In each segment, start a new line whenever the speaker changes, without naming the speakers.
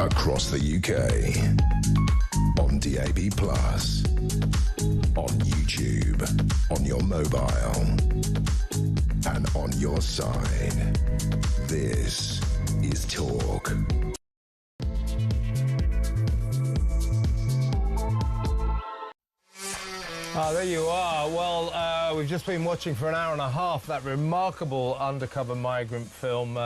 across the UK, on DAB+, on YouTube, on your mobile, and on your side. This is Talk.
There you are. Well, we've just been watching for an hour and a half that remarkable undercover migrant film,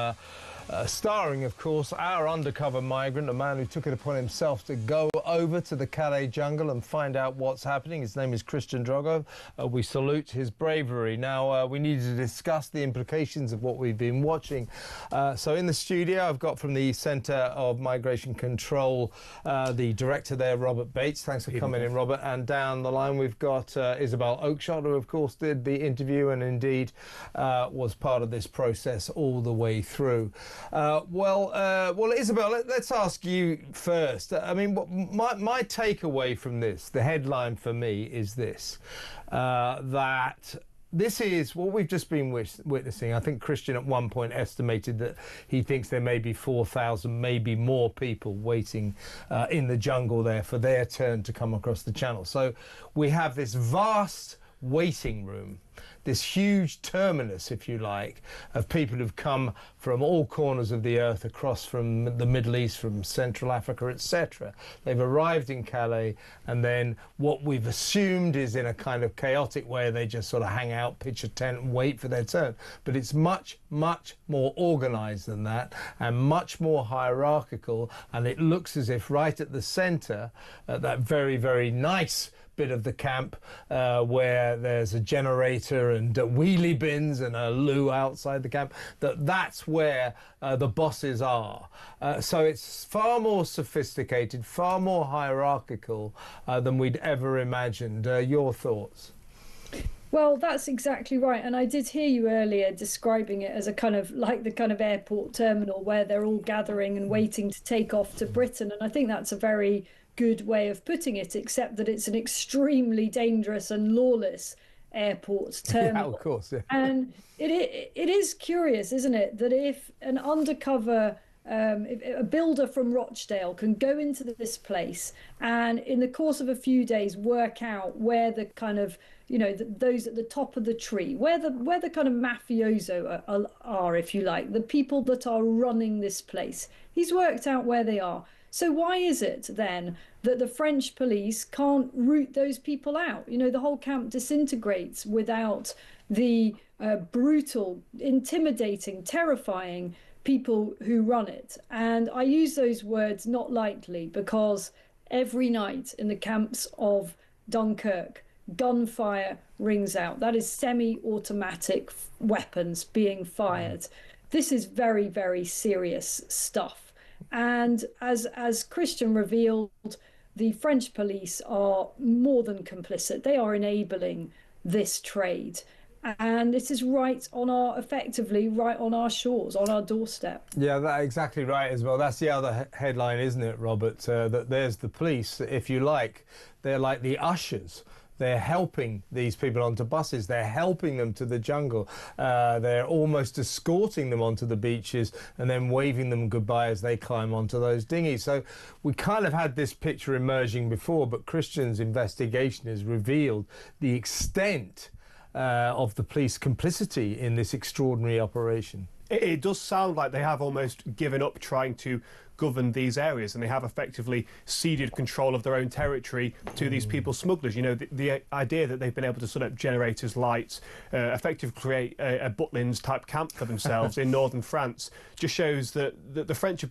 starring, of course, our undercover migrant, a man who took it upon himself to go over to the Calais jungle and find out what's happening. His name is Christian Drogo. We salute his bravery. Now, we need to discuss the implications of what we've been watching. So in the studio, I've got from the Centre of Migration Control, the director there, Robert Bates. Thanks for coming in, Robert. And down the line, we've got Isabel Oakeshott, who, of course, did the interview and indeed was part of this process all the way through. Well, Isabel, let's ask you first. I mean, my takeaway from this, the headline for me is this, that this is what we've just been witnessing. I think Christian at one point estimated that he thinks there may be 4,000, maybe more people waiting in the jungle there for their turn to come across the channel. So we have this vast waiting room, this huge terminus, if you like, of people who've come from all corners of the earth, across from the Middle East, from Central Africa, etc. They've arrived in Calais, and then what we've assumed is, in a kind of chaotic way, they just sort of hang out, pitch a tent and wait for their turn. But it's much, much more organised than that, and much more hierarchical, and it looks as if right at the centre, at that very, very nice bit of the camp where there's a generator and wheelie bins and a loo outside the camp, that's where the bosses are. So it's far more sophisticated, far more hierarchical than we'd ever imagined. Your thoughts?
Well, that's exactly right. And I did hear you earlier describing it as a kind of like the kind of airport terminal where they're all gathering and waiting to take off to Britain. And I think that's a very good way of putting it, except that it's an extremely dangerous and lawless airport terminal.
Yeah, of course. Yeah.
And it is curious, isn't it, that if an undercover if a builder from Rochdale can go into this place and in the course of a few days work out where the kind of, you know, those at the top of the tree, where the kind of mafioso are, if you like, the people that are running this place, he's worked out where they are. So why is it then that the French police can't root those people out? You know, the whole camp disintegrates without the brutal, intimidating, terrifying people who run it. And I use those words not lightly, because every night in the camps of Dunkirk, gunfire rings out. That is semi-automatic weapons being fired. This is very, very serious stuff. And as Christian revealed, the French police are more than complicit. They are enabling this trade. And this is effectively right on our shores, on our doorstep. Yeah,
that's exactly right as well. That's the other headline, isn't it, Robert? That there's the police, if you like. They're like the ushers. They're helping these people onto buses. They're helping them to the jungle. They're almost escorting them onto the beaches and then waving them goodbye as they climb onto those dinghies. So we kind of had this picture emerging before, but Christian's investigation has revealed the extent of the police complicity in this extraordinary operation.
It does sound like they have almost given up trying to govern these areas, and they have effectively ceded control of their own territory to these people smugglers. You know, the idea that they've been able to set up generators, lights, effectively create a Butlins type camp for themselves in northern France just shows that the French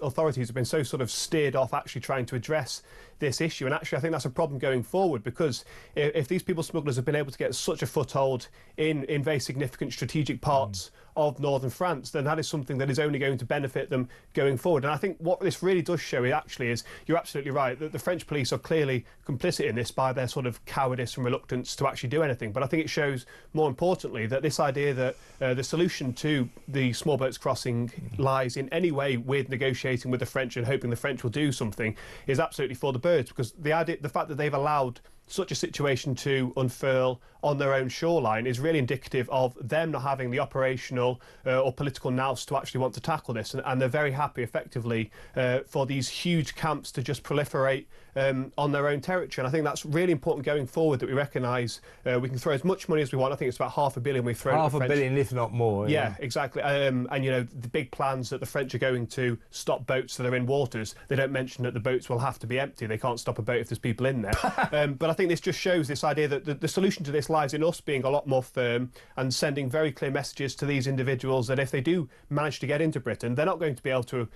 authorities have been so sort of steered off actually trying to address this issue. And actually I think that's a problem going forward, because if these people smugglers have been able to get such a foothold in very significant strategic parts of northern France, then that is something that is only going to benefit them going forward. And I think what this really does show actually is, you're absolutely right, that the French police are clearly complicit in this by their sort of cowardice and reluctance to actually do anything. But I think it shows, more importantly, that this idea that the solution to the small boats crossing lies in any way with negotiating with the French and hoping the French will do something is absolutely for the birds, because the fact that they've allowed such a situation to unfurl on their own shoreline is really indicative of them not having the operational or political nous to actually want to tackle this, and they're very happy effectively for these huge camps to just proliferate on their own territory. And I think that's really important going forward, that we recognise we can throw as much money as we want. I think it's about £500 million we've thrown at the French.
£500 million, if not more.
Yeah, exactly. And you know, the big plans that the French are going to stop boats that are in waters, they don't mention that the boats will have to be empty. They can't stop a boat if there's people in there. But I think this just shows this idea that the solution to this lies in us being a lot more firm and sending very clear messages to these individuals that if they do manage to get into Britain, they're not going to be able to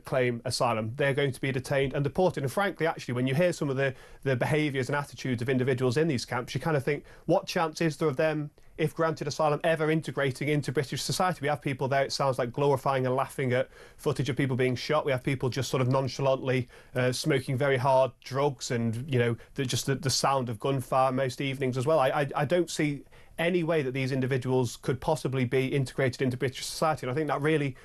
claim asylum. They're going to be detained and deported. And frankly, actually, when you hear some of the behaviours and attitudes of individuals in these camps, you kind of think, what chance is there of them, if granted asylum, ever integrating into British society? We have people there, it sounds like, glorifying and laughing at footage of people being shot. We have people just sort of nonchalantly smoking very hard drugs, and, you know, the sound of gunfire most evenings as well. I don't see any way that these individuals could possibly be integrated into British society. And I think that really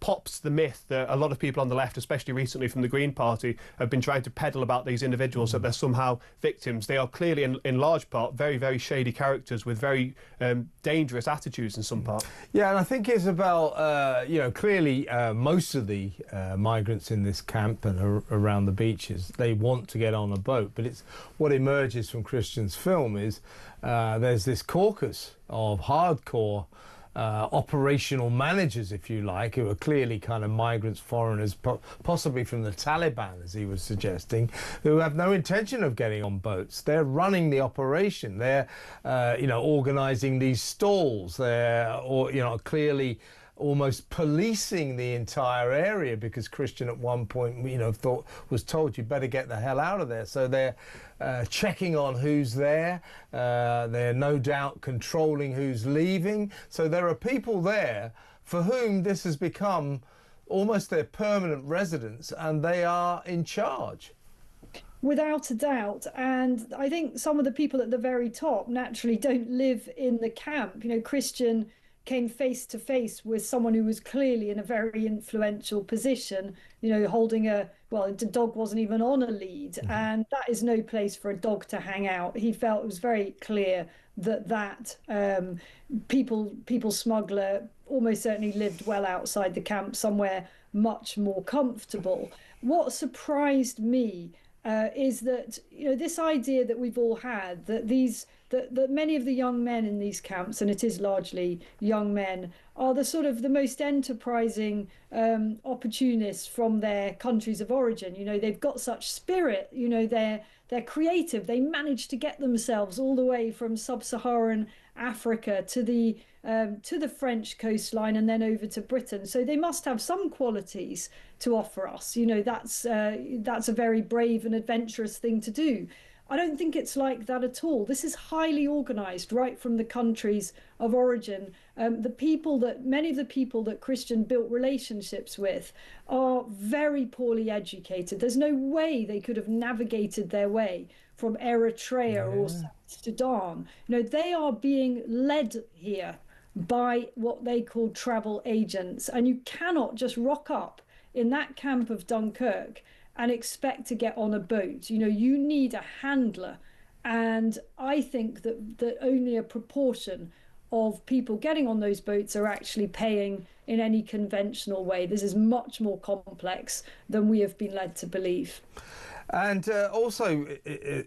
pops the myth that a lot of people on the left, especially recently from the Green Party, have been trying to peddle about these individuals, that they're somehow victims. They are clearly, in large part, very, very shady characters with very dangerous attitudes in some part.
Yeah, and I think it's about, you know, clearly most of the migrants in this camp and around the beaches, they want to get on a boat. But it's what emerges from Christian's film is there's this caucus of hardcore operational managers, if you like, who are clearly kind of migrants, foreigners, possibly from the Taliban, as he was suggesting, who have no intention of getting on boats. They're running the operation. They're, you know, organising these stalls. They're, you know, clearly almost policing the entire area, because Christian at one point, you know, was told you better get the hell out of there. So they're checking on who's there. They're no doubt controlling who's leaving. So there are people there for whom this has become almost their permanent residence, and they are in charge.
Without a doubt. And I think some of the people at the very top naturally don't live in the camp. You know, Christian came face to face with someone who was clearly in a very influential position, you know, holding the dog wasn't even on a lead. And that is no place for a dog to hang out. He felt it was very clear that people smuggler almost certainly lived well outside the camp, somewhere much more comfortable. What surprised me is that, you know, this idea that we've all had, that that many of the young men in these camps, and it is largely young men, are the most enterprising opportunists from their countries of origin. You know, they've got such spirit. You know, they're creative. They manage to get themselves all the way from sub-Saharan Africa to the French coastline and then over to Britain. So they must have some qualities to offer us. You know, that's a very brave and adventurous thing to do. I don't think it's like that at all. This is highly organised right from the countries of origin. Many of the people that Christian built relationships with are very poorly educated. There's no way they could have navigated their way from Eritrea or South Sudan. You know, they are being led here by what they call travel agents, and you cannot just rock up in that camp of Dunkirk and expect to get on a boat. You know, you need a handler. And I think that only a proportion of people getting on those boats are actually paying in any conventional way. This is much more complex than we have been led to believe.
And also,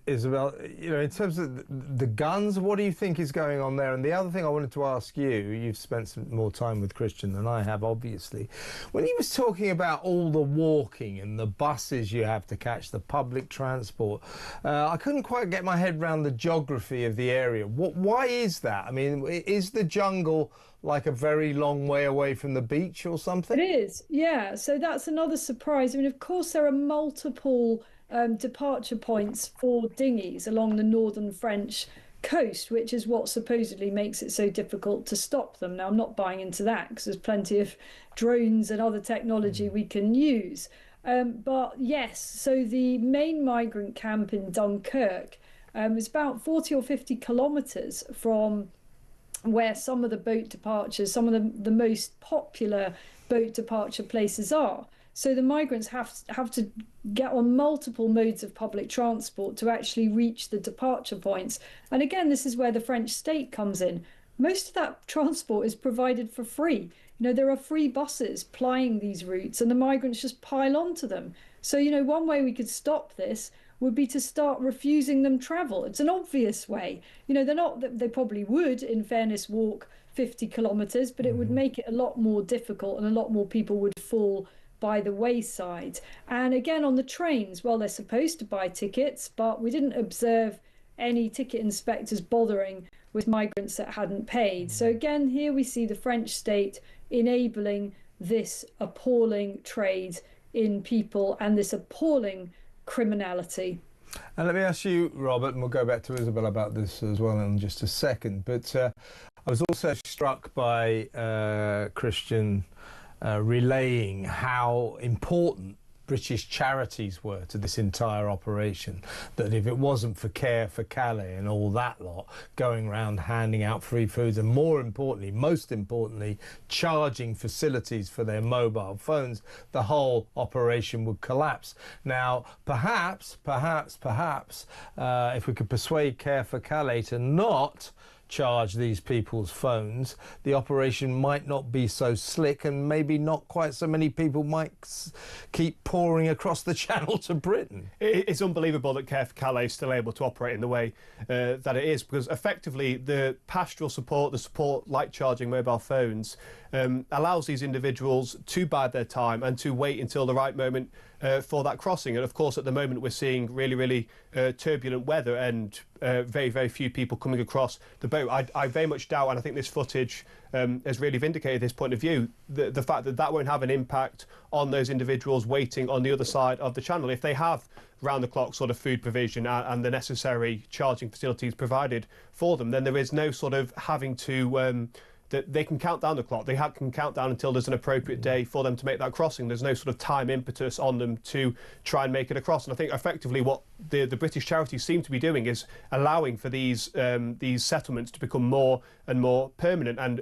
Isabel, you know, in terms of the guns, what do you think is going on there? And the other thing I wanted to ask you, you've spent some more time with Christian than I have, obviously. When he was talking about all the walking and the buses you have to catch, the public transport, I couldn't quite get my head around the geography of the area. Why is that? I mean, is the jungle like a very long way away from the beach or something?
It is, yeah. So that's another surprise. I mean, of course, there are multiple departure points for dinghies along the northern French coast, which is what supposedly makes it so difficult to stop them. Now, I'm not buying into that, because there's plenty of drones and other technology we can use. But yes, so the main migrant camp in Dunkirk is about 40 or 50 kilometres from where some of the boat departures, some of the most popular boat departure places are. So the migrants have to get on multiple modes of public transport to actually reach the departure points. And again, this is where the French state comes in. Most of that transport is provided for free. There are free buses plying these routes, and the migrants just pile onto them. So, one way we could stop this would be to start refusing them travel. It's an obvious way. They probably would, in fairness, walk 50 kilometres, but it would make it a lot more difficult, and a lot more people would fall by the wayside. And again, on the trains, well, they're supposed to buy tickets, but we didn't observe any ticket inspectors bothering with migrants that hadn't paid. So again, here we see the French state enabling this appalling trade in people and this appalling criminality.
And let me ask you, Robert, and we'll go back to Isabel about this as well in just a second, but I was also struck by Christian relaying how important British charities were to this entire operation, that if it wasn't for Care for Calais and all that lot going around handing out free foods, and most importantly, charging facilities for their mobile phones, the whole operation would collapse. Now, perhaps, if we could persuade Care for Calais to not charge these people's phones, the operation might not be so slick, and maybe not quite so many people might keep pouring across the channel to Britain.
It's unbelievable that Care for Calais is still able to operate in the way that it is, because effectively the pastoral support, the support like charging mobile phones, allows these individuals to bide their time and to wait until the right moment for that crossing. And of course, at the moment, we're seeing really turbulent weather and very few people coming across the boat. I very much doubt, and I think this footage has really vindicated this point of view, the fact that won't have an impact on those individuals waiting on the other side of the channel. If they have round-the-clock sort of food provision and the necessary charging facilities provided for them, then there is no sort of having to that they can count down the clock. They can count down until there's an appropriate day for them to make that crossing. There's no sort of time impetus on them to try and make it across. And I think effectively what the British charities seem to be doing is allowing for these settlements to become more and more permanent. And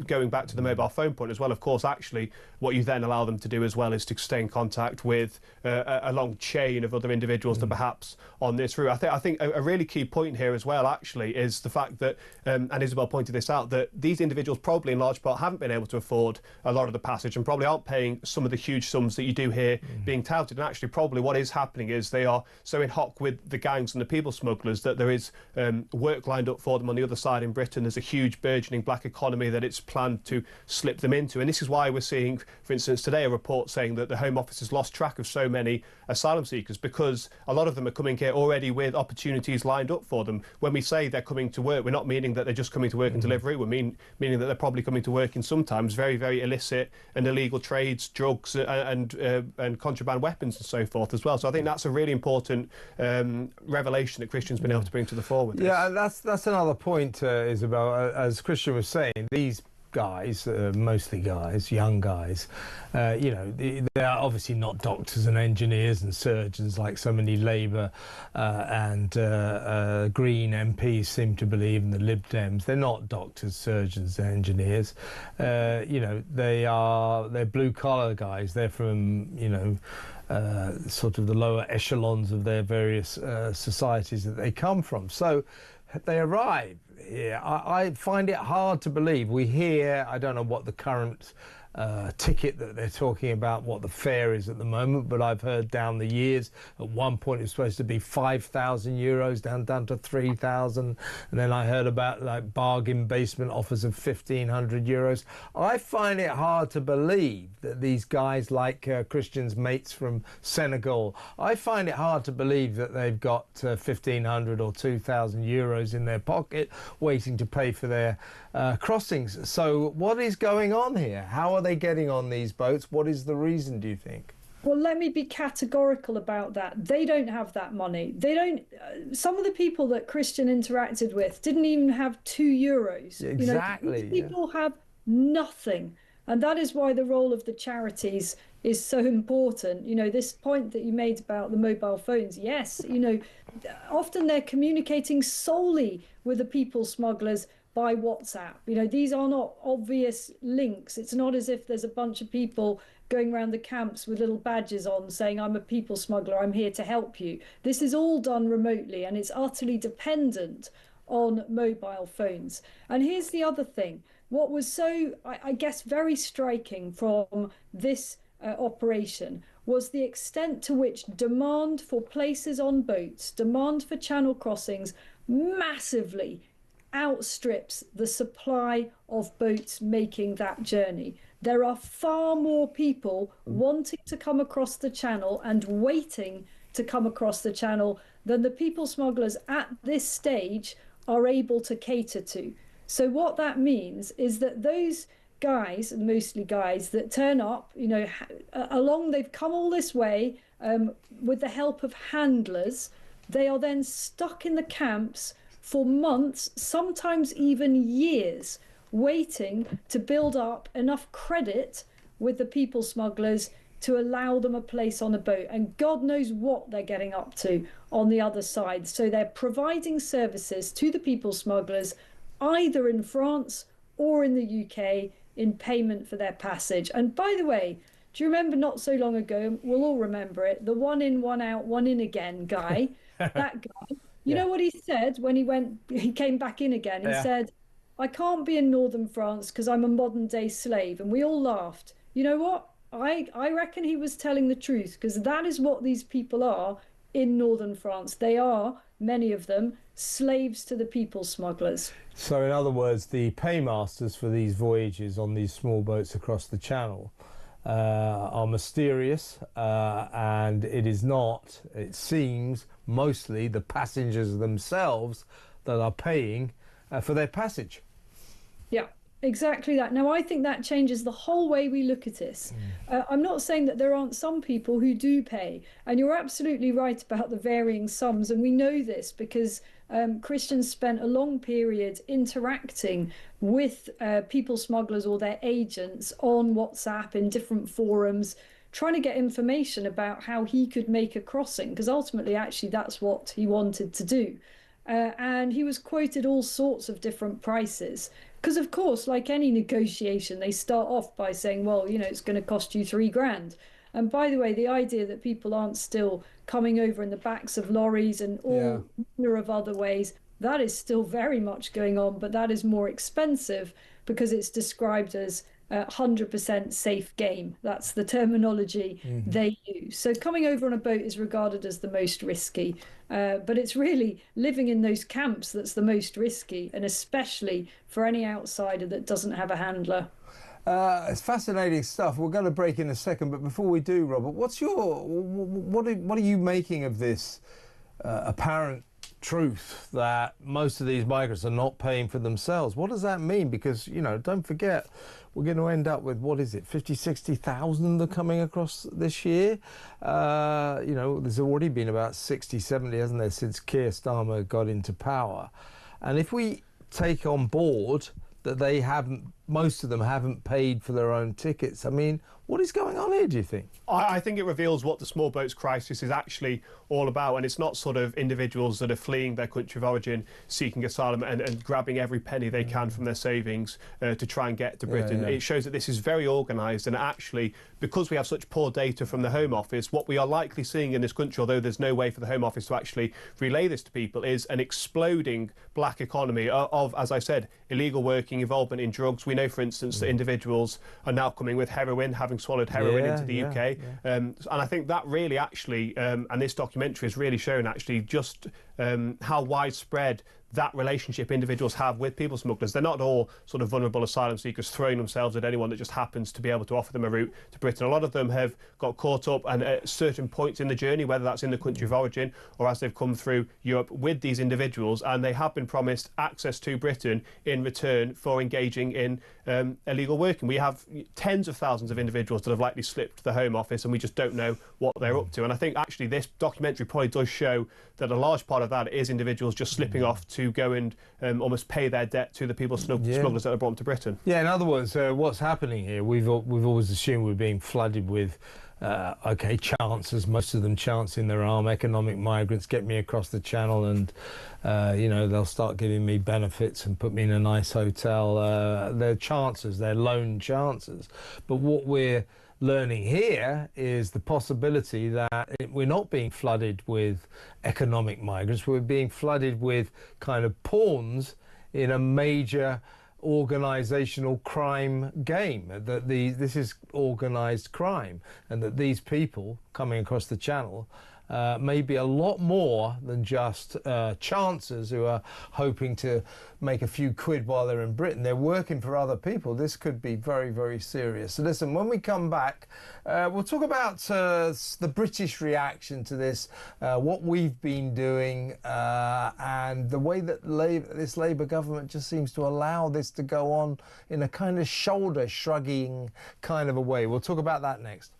going back to the mobile phone point as well, of course, actually what you then allow them to do as well is to stay in contact with a long chain of other individuals that perhaps on this route. I think a really key point here as well actually is the fact that, and Isabel pointed this out, that these individuals probably in large part haven't been able to afford a lot of the passage and probably aren't paying some of the huge sums that you do hear being touted. And actually probably what is happening is they are so in hock with the gangs and the people smugglers that there is work lined up for them on the other side in Britain. There's a huge burgeoning black economy that it's planned to slip them into. And this is why we're seeing, for instance, today a report saying that the Home Office has lost track of so many asylum seekers because a lot of them are coming here already with opportunities lined up for them. When we say they're coming to work, we're not meaning that they're just coming to work in delivery. We're meaning that they're probably coming to work in sometimes very illicit and illegal trades, drugs and contraband weapons and so forth as well. So I think that's a really important revelation that Christian's been able to bring to the fore with this.
Yeah, that's another point, Isabel. As Christian was saying, these guys, mostly guys, young guys, they are obviously not doctors and engineers and surgeons like so many Labour and Green MPs seem to believe, and the Lib Dems. They're not doctors, surgeons, and engineers. They're blue collar guys. They're from sort of the lower echelons of their various societies that they come from. So they arrive here. I find it hard to believe. We hear, I don't know what the current ticket that they're talking about, what the fare is at the moment, but I've heard down the years, at one point it was supposed to be 5,000 euros, down to 3,000, and then I heard about like bargain basement offers of 1,500 euros. I find it hard to believe that these guys like Christian's mates from Senegal, I find it hard to believe that they've got 1,500 or 2,000 euros in their pocket waiting to pay for their crossings. So what is going on here? How are they getting on these boats? What is the reason, do you think?
Well, let me be categorical about that. They don't have that money. They don't. Some of the people that Christian interacted with didn't even have €2.
Exactly.
These people have nothing. And that is why the role of the charities is so important. This point that you made about the mobile phones, yes, often they're communicating solely with the people smugglers by WhatsApp. These are not obvious links. It's not as if there's a bunch of people going around the camps with little badges on saying, I'm a people smuggler, I'm here to help you. This is all done remotely, and it's utterly dependent on mobile phones. And here's the other thing. What was so, I guess, very striking from this operation was the extent to which demand for places on boats, demand for channel crossings, massively outstrips the supply of boats making that journey. There are far more people wanting to come across the channel and waiting to come across the channel than the people smugglers at this stage are able to cater to. So what that means is that those guys, mostly guys, that turn up, they've come all this way with the help of handlers. They are then stuck in the camps for months, sometimes even years, waiting to build up enough credit with the people smugglers to allow them a place on a boat. And God knows what they're getting up to on the other side. So they're providing services to the people smugglers either in France or in the UK in payment for their passage. And by the way, do you remember not so long ago, we'll all remember it, the one in, one out, one in again guy, that guy, you know what he said when he came back in again? He said, I can't be in northern France because I'm a modern day slave. And we all laughed. You know what? I reckon he was telling the truth, because that is what these people are in northern France. They are, many of them, slaves to the people smugglers.
So in other words, the paymasters for these voyages on these small boats across the channel are mysterious, and it is not, it seems, mostly the passengers themselves that are paying for their passage.
Yeah, exactly that. Now, I think that changes the whole way we look at this. I'm not saying that there aren't some people who do pay, and you're absolutely right about the varying sums, and we know this because Christians spent a long period interacting with people smugglers or their agents on WhatsApp in different forums, trying to get information about how he could make a crossing, because ultimately, actually, that's what he wanted to do. And he was quoted all sorts of different prices. Because, of course, like any negotiation, they start off by saying, well, it's going to cost you $3,000. And by the way, the idea that people aren't still coming over in the backs of lorries and all manner of other ways, that is still very much going on, but that is more expensive because it's described as 100% safe game. That's the terminology they use. So coming over on a boat is regarded as the most risky, but it's really living in those camps that's the most risky, and especially for any outsider that doesn't have a handler.
It's fascinating stuff. We're going to break in a second, but before we do, Robert, what are you making of this apparent truth that most of these migrants are not paying for themselves? What does that mean? Because, don't forget, we're going to end up with, 50,000-60,000 are coming across this year. There's already been about 60, 70, hasn't there, since Keir Starmer got into power. And if we take on board that most of them haven't paid for their own tickets, I mean, what is going on here, do you think?
I think it reveals what the small boats crisis is actually all about, and it's not sort of individuals that are fleeing their country of origin, seeking asylum and grabbing every penny they can from their savings to try and get to Britain. It shows that this is very organised, and actually, because we have such poor data from the Home Office, what we are likely seeing in this country, although there's no way for the Home Office to actually relay this to people, is an exploding black economy of, as I said, illegal working, involvement in drugs. We know, for instance, that individuals are now coming with heroin, having swallowed heroin into the UK. And I think that really actually, and this documentary has really shown actually just how widespread that relationship individuals have with people smugglers. They're not all sort of vulnerable asylum seekers throwing themselves at anyone that just happens to be able to offer them a route to Britain. A lot of them have got caught up and at certain points in the journey, whether that's in the country of origin or as they've come through Europe with these individuals, and they have been promised access to Britain in return for engaging in illegal working. We have tens of thousands of individuals that have likely slipped the Home Office, and we just don't know what they're up to. And I think actually this documentary probably does show that a large part of that is individuals just slipping off to go and almost pay their debt to the people smugglers that have brought them to Britain. Yeah,
in other words, what's happening here, we've always assumed we're being flooded with chancers, most of them chancing their arm, economic migrants, get me across the channel and, they'll start giving me benefits and put me in a nice hotel. They're chancers, they're lone chancers. But what we're learning here is the possibility that we're not being flooded with economic migrants, we're being flooded with kind of pawns in a major organizational crime game, that this is organized crime, and that these people coming across the channel may be a lot more than just chancers who are hoping to make a few quid while they're in Britain. They're working for other people. This could be very, very serious. So listen, when we come back, we'll talk about the British reaction to this, what we've been doing, and the way that this Labour government just seems to allow this to go on in a kind of shoulder-shrugging kind of a way. We'll talk about that next.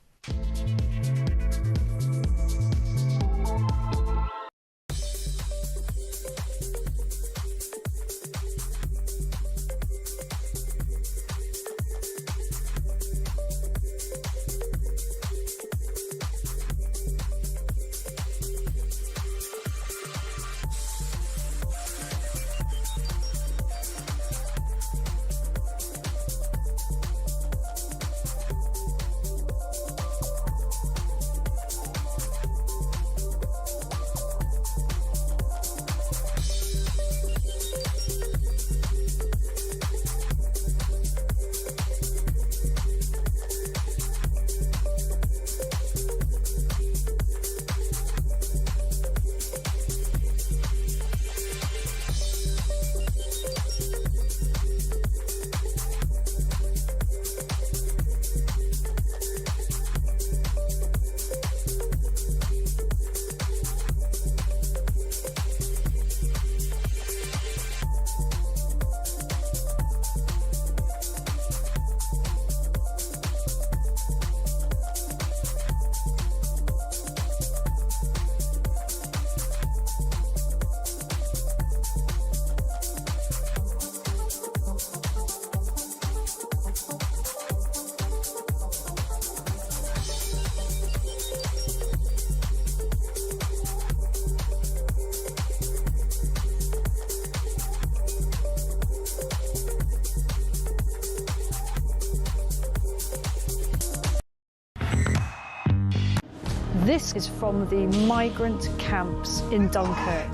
This is from the migrant camps in Dunkirk.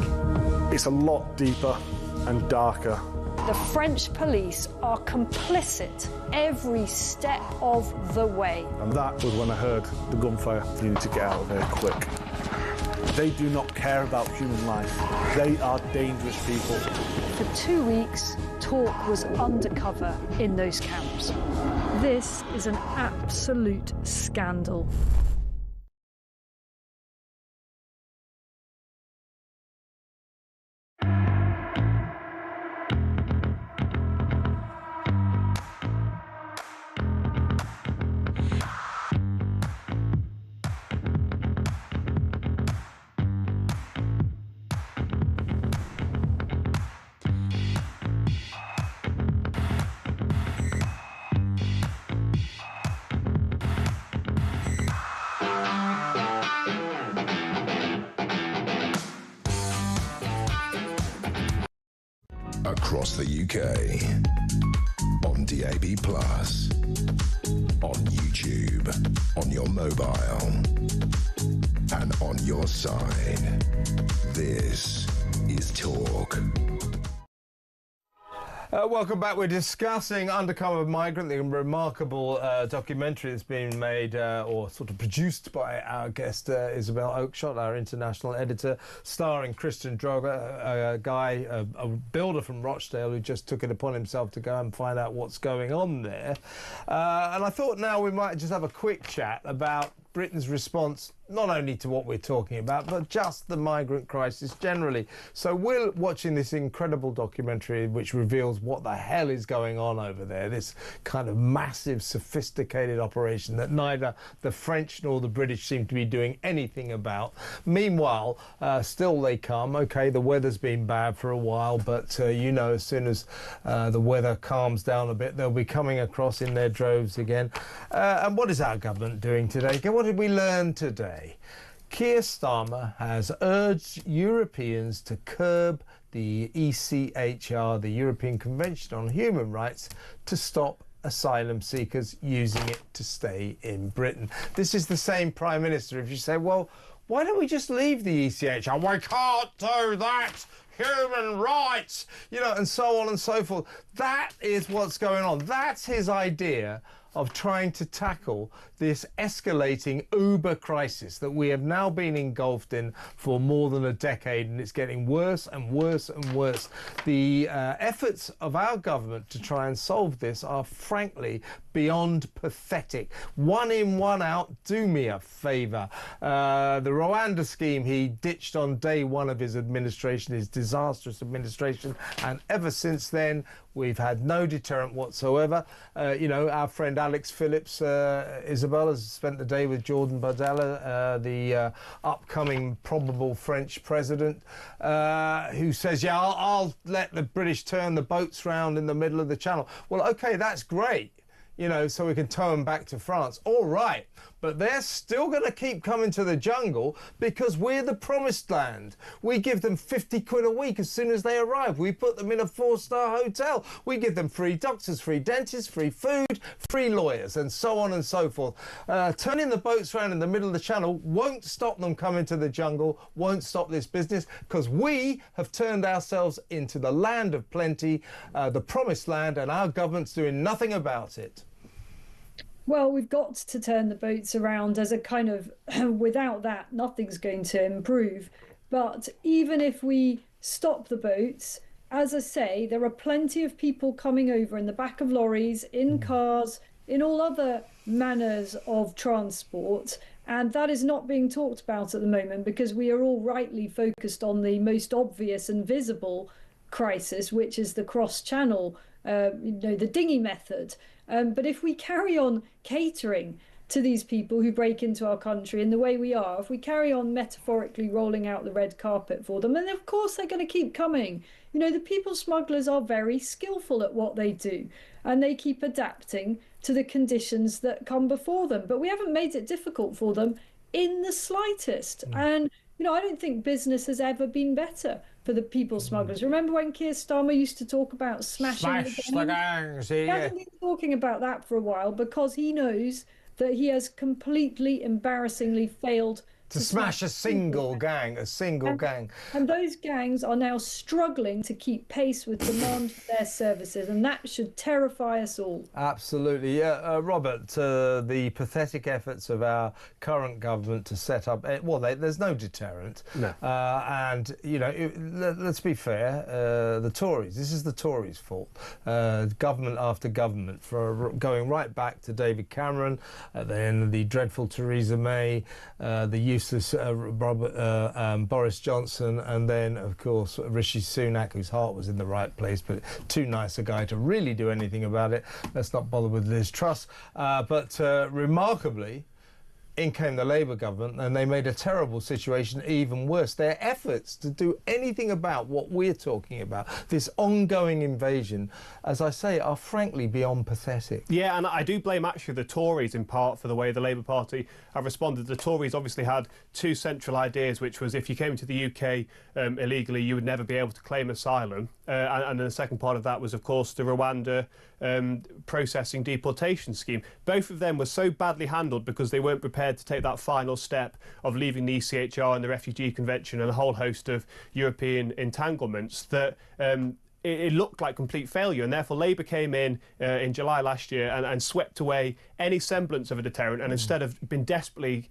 It's a lot deeper and darker.
The French police are complicit every step of the way.
And that was when I heard the gunfire. You need to get out of here quick. They do not care about human life. They are dangerous people.
For 2 weeks, talk was undercover in those camps. This is an absolute scandal.
Across the UK, on DAB+, on YouTube, on your mobile, and on your side. This is Talk.
Welcome back. We're discussing Undercover Migrant, the remarkable documentary that's been made or sort of produced by our guest Isabel Oakeshott, our international editor, starring Christian Droga, a guy, a builder from Rochdale who just took it upon himself to go and find out what's going on there. And I thought now we might just have a quick chat about Britain's response not only to what we're talking about, but just the migrant crisis generally. So we're watching this incredible documentary which reveals what the hell is going on over there, this kind of massive, sophisticated operation that neither the French nor the British seem to be doing anything about. Meanwhile, still they come. OK, the weather's been bad for a while, but, you know, as soon as the weather calms down a bit, they'll be coming across in their droves again. And what is our government doing today? What did we learn today? Keir Starmer has urged Europeans to curb the ECHR, the European Convention on Human Rights, to stop asylum seekers using it to stay in Britain. This is the same Prime Minister. If you say, well, why don't we just leave the ECHR? We can't do that. Human rights, you know, and so on and so forth. That is what's going on. That's his idea of trying to tackle this escalating Uber crisis that we have now been engulfed in for more than a decade, and it's getting worse and worse and worse. The efforts of our government to try and solve this are frankly beyond pathetic. One in, one out, do me a favour. The Rwanda scheme he ditched on day one of his administration, his disastrous administration, and ever since then we've had no deterrent whatsoever. You know, our friend Alex Phillips, Isabel, has spent the day with Jordan Bardella, the upcoming probable French president, who says, yeah, I'll let the British turn the boats round in the middle of the channel. Well, OK, that's great, you know, so we can tow them back to France. All right, but they're still going to keep coming to the jungle because we're the promised land. We give them 50 quid a week as soon as they arrive. We put them in a 4-star hotel. We give them free doctors, free dentists, free food, free lawyers, and so on and so forth. Turning the boats around in the middle of the channel won't stop them coming to the jungle, won't stop this business, because we have turned ourselves into the land of plenty, the promised land, and our government's doing nothing about it.
Well, we've got to turn the boats around as a kind of, without that, nothing's going to improve. But even if we stop the boats, as I say, there are plenty of people coming over in the back of lorries, in cars, in all other manners of transport. And that is not being talked about at the moment because we are all rightly focused on the most obvious and visible crisis, which is the cross-channel, the dinghy method. But if we carry on catering to these people who break into our country in the way we are, if we carry on metaphorically rolling out the red carpet for them, then of course they're going to keep coming. You know, the people smugglers are very skillful at what they do, and they keep adapting to the conditions that come before them. But we haven't made it difficult for them in the slightest. And, you know, I don't think business has ever been better for the people smugglers. Remember when Keir Starmer used to talk about smashing the gangs? He hasn't been talking about that for a while because he knows that he has completely embarrassingly failed to smash a single gang. And those gangs are now struggling to keep pace with demand for their services, and that should terrify us all.
Absolutely. Yeah, Robert, the pathetic efforts of our current government to set up, well, there's no deterrent.
No.
And, you know, let's be fair, the Tories, this is the Tories' fault. Government after government, for going right back to David Cameron, then the dreadful Theresa May, the useless Boris Johnson, and then, of course, Rishi Sunak, whose heart was in the right place, but too nice a guy to really do anything about it. Let's not bother with Liz Truss. But remarkably, in came the Labour government, and they made a terrible situation even worse. Their efforts to do anything about what we're talking about, this ongoing invasion, as I say, are frankly beyond pathetic.
Yeah, and I do blame actually the Tories in part for the way the Labour Party have responded. The Tories obviously had two central ideas, which was if you came to the UK illegally, you would never be able to claim asylum. And then the second part of that was, of course, the Rwanda processing deportation scheme. Both of them were so badly handled because they weren't prepared to take that final step of leaving the ECHR and the Refugee Convention and a whole host of European entanglements that it looked like complete failure, and therefore Labour came in July last year and swept away any semblance of a deterrent, and instead have been desperately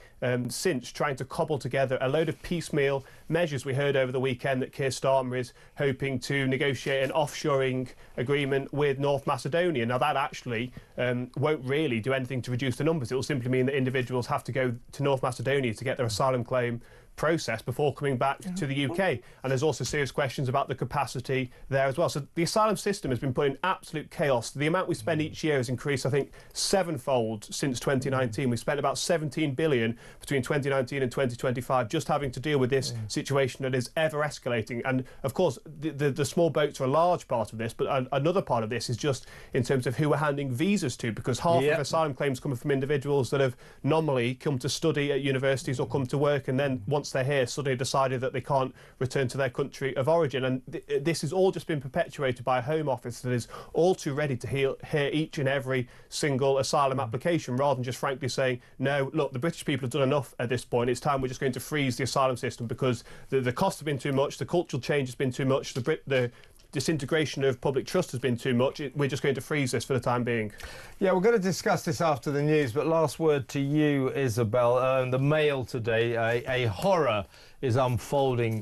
since trying to cobble together a load of piecemeal measures. We heard over the weekend that Keir Starmer is hoping to negotiate an offshoring agreement with North Macedonia. Now that actually won't really do anything to reduce the numbers. It will simply mean that individuals have to go to North Macedonia to get their asylum claim process before coming back to the UK. And there's also serious questions about the capacity there as well. So the asylum system has been put in absolute chaos. The amount we spend each year has increased, I think, 7-fold since 2019. We've spent about 17 billion between 2019 and 2025 just having to deal with this situation that is ever escalating. And of course, the small boats are a large part of this, but another part of this is just in terms of who we're handing visas to, because half of asylum claims come from individuals that have nominally come to study at universities or come to work, and then once once they're here, suddenly decided that they can't return to their country of origin. And this has all just been perpetuated by a Home Office that is all too ready to hear each and every single asylum application, rather than just frankly saying, no, look, the British people have done enough at this point. It's time we're just going to freeze the asylum system because the costs have been too much, the cultural change has been too much, the disintegration of public trust has been too much. We're just going to freeze this for the time being.
Yeah, we're going to discuss this after the news, but last word to you, Isabel. The Mail today, a horror is unfolding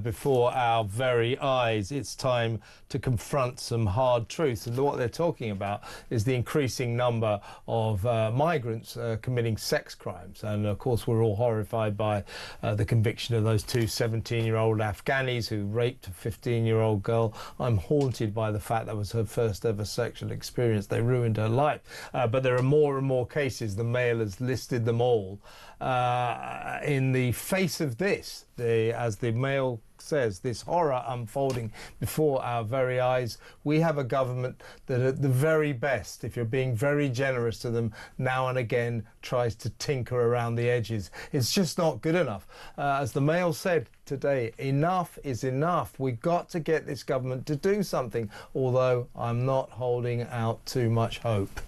before our very eyes. It's time to confront some hard truths. And what they're talking about is the increasing number of migrants committing sex crimes. And of course, we're all horrified by the conviction of those two 17-year-old Afghanis who raped a 15-year-old girl. I'm haunted by the fact that was her first ever sexual experience. They ruined her life. But there are more and more cases. The Mail has listed them all. In the face of this, as the Mail says, this horror unfolding before our very eyes, we have a government that at the very best, if you're being very generous to them, now and again tries to tinker around the edges. It's just not good enough. As the Mail said today, enough is enough. We've got to get this government to do something, although I'm not holding out too much hope.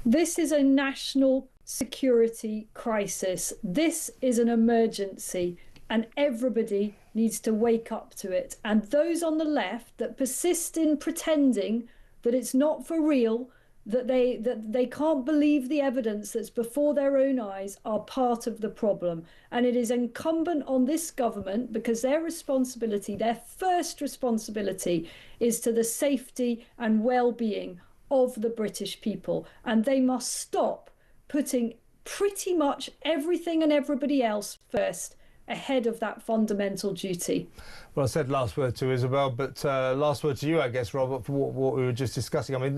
This is a national security crisis. This is an emergency, and everybody needs to wake up to it. And those on the left that persist in pretending that it's not for real, that they can't believe the evidence that's before their own eyes, are part of the problem. And it is incumbent on this government, because their responsibility, their first responsibility, is to the safety and well-being of the British people. And they must stop putting pretty much everything and everybody else first ahead of that fundamental duty.
Well, I said last word to Isabel, but last word to you, I guess, Robert, for what we were just discussing. I mean,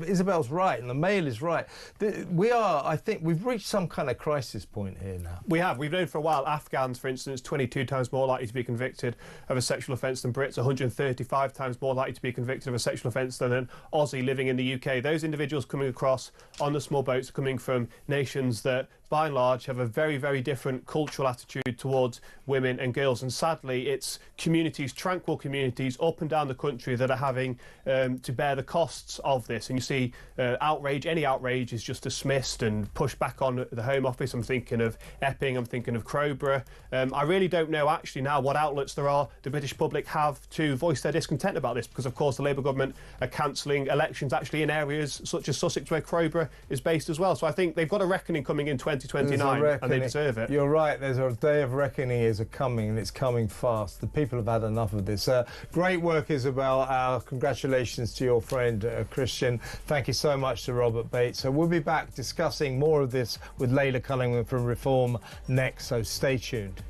Isabel's right, and the Mail is right. I think we've reached some kind of crisis point here now.
We have. We've known for a while. Afghans, for instance, 22 times more likely to be convicted of a sexual offence than Brits, 135 times more likely to be convicted of a sexual offence than an Aussie living in the UK. Those individuals coming across on the small boats are coming from nations that, by and large, have a very, very different cultural attitude towards women and girls. And sadly, it's communities, tranquil communities up and down the country that are having to bear the costs of this. And you see outrage, any outrage is just dismissed and pushed back on the Home Office. I'm thinking of Epping, I'm thinking of Crowborough. I really don't know actually now what outlets there are the British public have to voice their discontent about this, because of course the Labour government are cancelling elections actually in areas such as Sussex where Crowborough is based as well. So I think they've got a reckoning coming in 2029 and they deserve it.
You're right, there's a day of reckoning is coming, and it's coming fast. The people have had enough of this. Great work, Isabel. Our congratulations to your friend Christian. Thank you so much to Robert Bates. We'll be back discussing more of this with Layla Cunningham from Reform next, so stay tuned.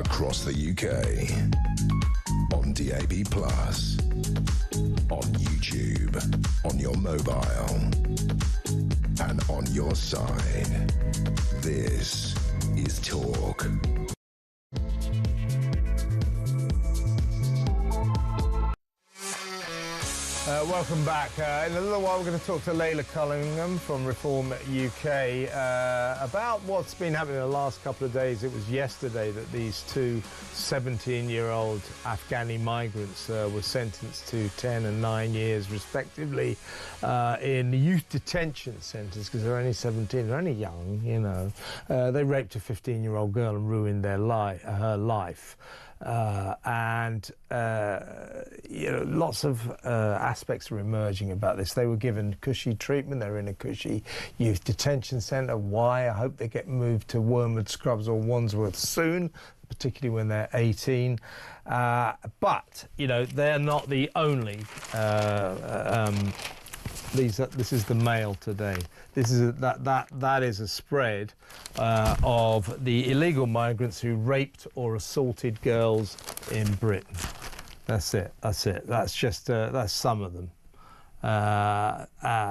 across the UK, on DAB+, on YouTube, on your mobile, and on your side. This is Talk.
Welcome back. In a little while we're going to talk to Layla Cullingham from Reform UK about what's been happening in the last couple of days. It was yesterday that these two 17-year-old Afghani migrants were sentenced to 10 and 9 years respectively in youth detention centres because they're only 17, they're only young, you know. They raped a 15-year-old girl and ruined her life. You know, lots of aspects are emerging about this. They were given cushy treatment. They're in a cushy youth detention centre. Why? I hope they get moved to Wormwood Scrubs or Wandsworth soon, particularly when they're 18. But, you know, they're not the only... this is the Mail today. This is that is a spread of the illegal migrants who raped or assaulted girls in Britain. That's it. That's just that's some of them.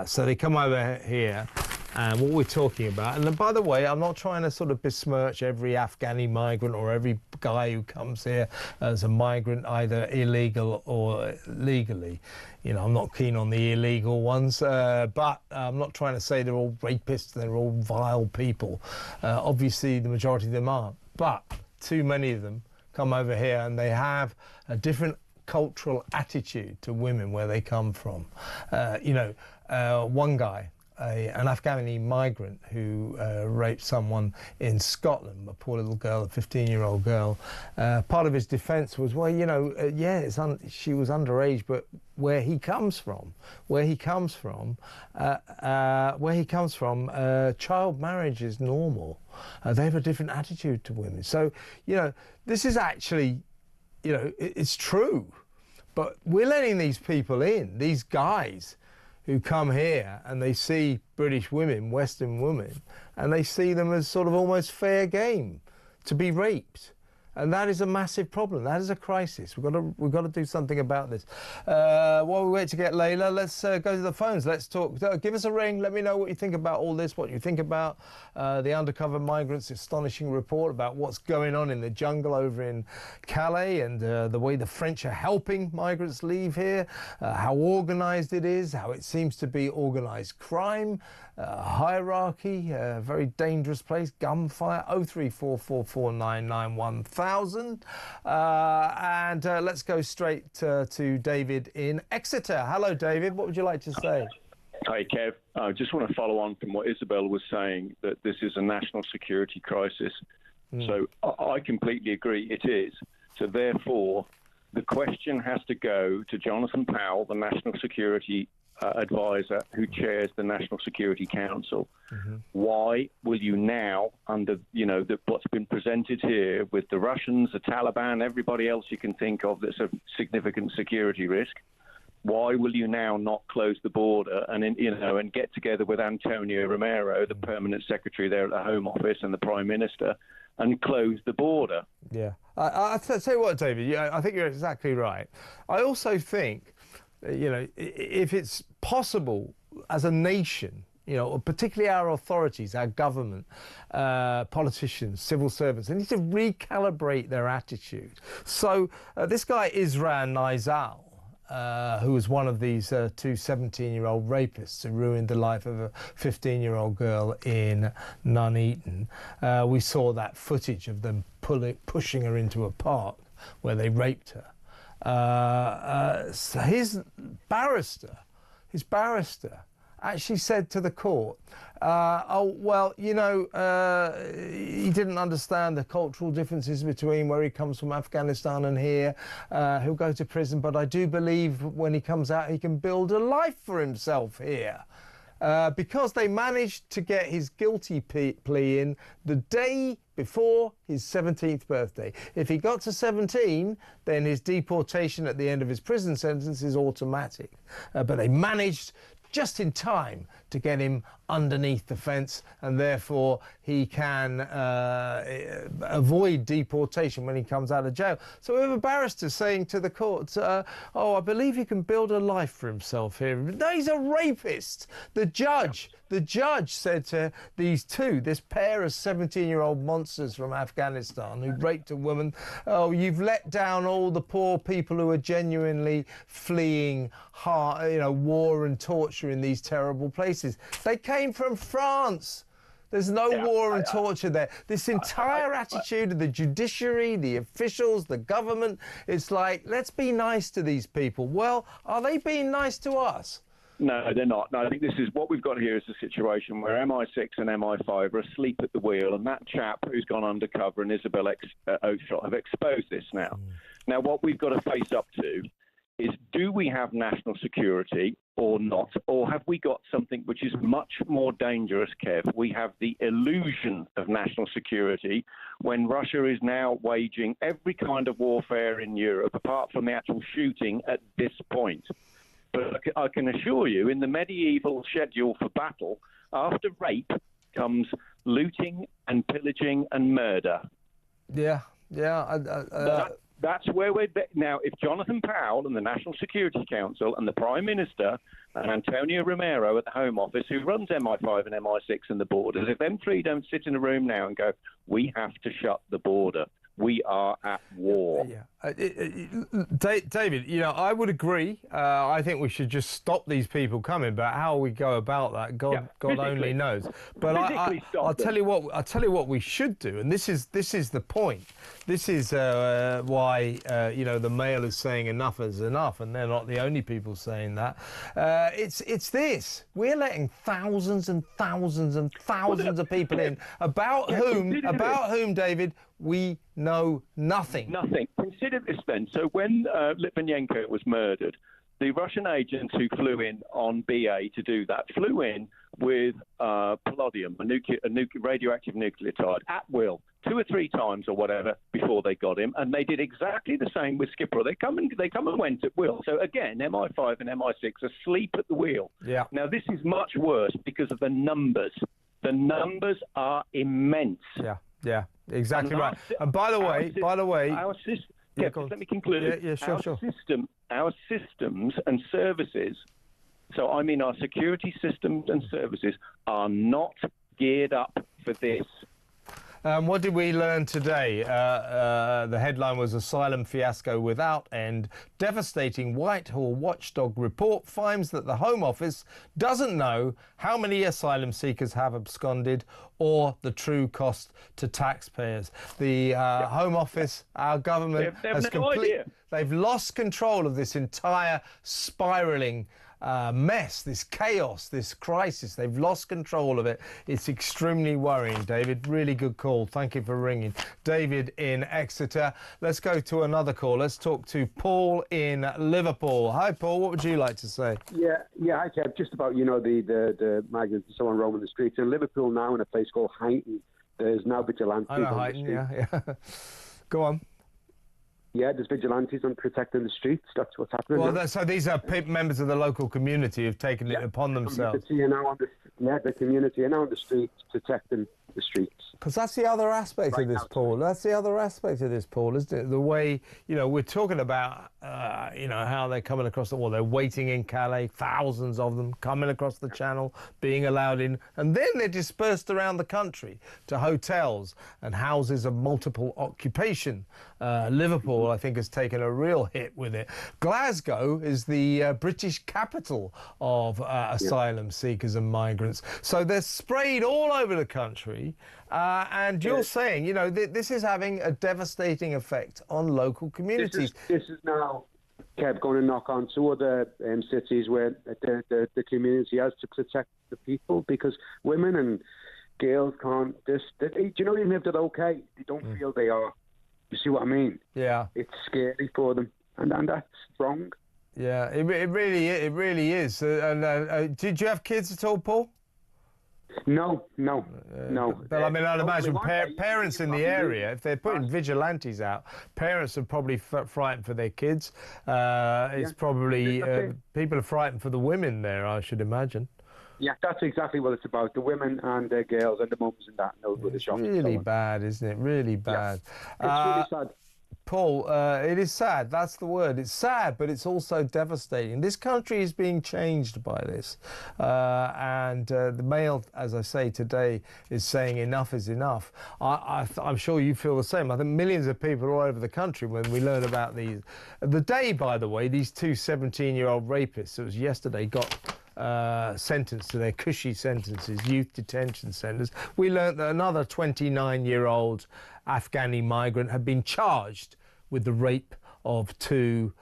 So they come over here, and what we're talking about. And by the way, I'm not trying to sort of besmirch every Afghani migrant or every guy who comes here as a migrant, either illegal or legally. You know, I'm not keen on the illegal ones, but I'm not trying to say they're all rapists, they're all vile people. Obviously, the majority of them aren't. But too many of them come over here and they have a different cultural attitude to women where they come from. You know, one guy, an Afghani migrant who raped someone in Scotland, a poor little girl, a 15-year-old girl. Part of his defence was, well, you know, she was underage, but where he comes from, child marriage is normal. They have a different attitude to women. So, you know, this is actually, you know, it's true. But we're letting these people in, these guys who come here and they see British women, Western women, and they see them as sort of almost fair game to be raped. And that is a massive problem. That is a crisis. We've got to do something about this. While we wait to get Layla, let's go to the phones. Let's talk. Give us a ring. Let me know what you think about all this, what you think about the undercover migrants' astonishing report about what's going on in the jungle over in Calais and the way the French are helping migrants leave here, how organised it is, how it seems to be organised crime, hierarchy, a very dangerous place, gunfire, 03444991000. And let's go straight to David in Exeter. Hello, David. What would you like to say?
Hi, Kev. I just want to follow on from what Isabel was saying, that this is a national security crisis. So I completely agree it is. So therefore, the question has to go to Jonathan Powell, the National Security Advisor who chairs the National Security Council. Why will you now, under what's been presented here with the Russians, the Taliban, everybody else you can think of that's a significant security risk, why will you now not close the border and get together with Antonio Romero, the permanent secretary there at the Home Office, and the Prime Minister, and close the border? Yeah,
I'll tell you what, David. I think you're exactly right. I also think, if it's possible as a nation, particularly our authorities, our government, politicians, civil servants, they need to recalibrate their attitude. So this guy, Isran Nizal, who was one of these two 17-year-old rapists who ruined the life of a 15-year-old girl in Nuneaton. We saw that footage of them pushing her into a park where they raped her. So his barrister actually said to the court, he didn't understand the cultural differences between where he comes from, Afghanistan, and here. He'll go to prison, but I do believe when he comes out, he can build a life for himself here. Because they managed to get his guilty plea in the day before his 17th birthday. If he got to 17, then his deportation at the end of his prison sentence is automatic. But they managed just in time to get him underneath the fence, and therefore he can avoid deportation when he comes out of jail. So we have a barrister saying to the court, oh, I believe he can build a life for himself here. No, he's a rapist. The judge said to this pair of 17-year-old monsters from Afghanistan who raped a woman, oh, you've let down all the poor people who are genuinely fleeing war and torture in these terrible places. They came from France. There's no war and torture there. This entire attitude of the judiciary, the officials, the government, it's like, let's be nice to these people. Well, are they being nice to us?
No, they're not. No, I think this is what we've got here is a situation where MI6 and MI5 are asleep at the wheel, and that chap who's gone undercover and Isabel Oakeshott have exposed this now. Now, what we've got to face up to is, do we have national security or not? Or have we got something which is much more dangerous, Kev? We have the illusion of national security when Russia is now waging every kind of warfare in Europe, apart from the actual shooting at this point. But I can assure you, in the medieval schedule for battle, after rape comes looting and pillaging and murder.
Yeah.
That's where we're now. If Jonathan Powell and the National Security Council and the Prime Minister and Antonio Romero at the Home Office, who runs MI5 and MI6 and the borders, if them three don't sit in a room now and go, we have to shut the border, we are at war.
David, I would agree. I think we should just stop these people coming, but how we go about that, God only knows. But I'll tell you what we should do, and this is the point. This is why the Mail is saying enough is enough, and they're not the only people saying that. It's this: we're letting thousands and thousands and thousands of people in, about whom, David, we know nothing.
Nothing. Consider this then. So when Litvinenko was murdered, the Russian agents who flew in on BA to do that flew in with polonium, a radioactive nucleotide, at will, 2 or 3 times or whatever before they got him, and they did exactly the same with Skipper. They come and went at will. So again, MI5 and MI6 are asleep at the wheel. Yeah. Now this is much worse because of the numbers. The numbers are immense.
Yeah, exactly right. And by the way,
our system. Let me conclude. Our systems and services. So I mean, our security systems and services are not geared up for this.
What did we learn today? The headline was Asylum Fiasco Without End. Devastating Whitehall watchdog report finds that the Home Office doesn't know how many asylum seekers have absconded or the true cost to taxpayers. The Home Office, our government, they've lost control of this entire spiralling mess, this chaos, this crisis. They've lost control of it. It's extremely worrying, David. Really good call. Thank you for ringing. David in Exeter. Let's go to another call. Let's talk to Paul in Liverpool. Hi, Paul. What would you like to say?
Yeah. Hi, Kev. Just about, the migrants and so on roaming the streets. In Liverpool now, in a place called Heighton, there's now vigilantes.
I know Heighton, yeah. Go on.
Yeah, there's vigilantes on protecting the streets. That's what's happening.
Well, so these are members of the local community who've taken it upon themselves.
The community are now on the streets protecting the streets.
Because that's the other aspect of this, Paul. That's the other aspect of this, Paul, isn't it? The way, we're talking about, how they're coming across the wall. They're waiting in Calais, thousands of them coming across the channel, being allowed in. And then they're dispersed around the country to hotels and houses of multiple occupation. Liverpool, I think, has taken a real hit with it. Glasgow is the British capital of asylum seekers and migrants. So they're sprayed all over the country. And you're saying, this is having a devastating effect on local communities.
This is now, Kev, going to knock on to other cities where the community has to protect the people, because women and girls can't even if they're okay, they don't feel they are. You see what I mean? Yeah. It's scary for them, and that's wrong.
Yeah, it really is. Did you have kids at all, Paul?
No.
But I mean, I'd imagine parents in the area, if they're putting vigilantes out, parents are probably frightened for their kids. It's probably people are frightened for the women there, I should imagine.
Yeah, that's exactly what it's about. The women and the girls and the mums and that. And with the shops.
Really bad, isn't it? Really bad.
It's really sad.
Paul, it is sad. That's the word. It's sad, but it's also devastating. This country is being changed by this. And the Mail, as I say today, is saying enough is enough. I'm sure you feel the same. I think millions of people all over the country, when we learn about these... The day, by the way, these two 17-year-old rapists, it was yesterday, got... sentenced to their cushy sentences, youth detention centres. We learnt that another 29-year-old Afghani migrant had been charged with the rape of two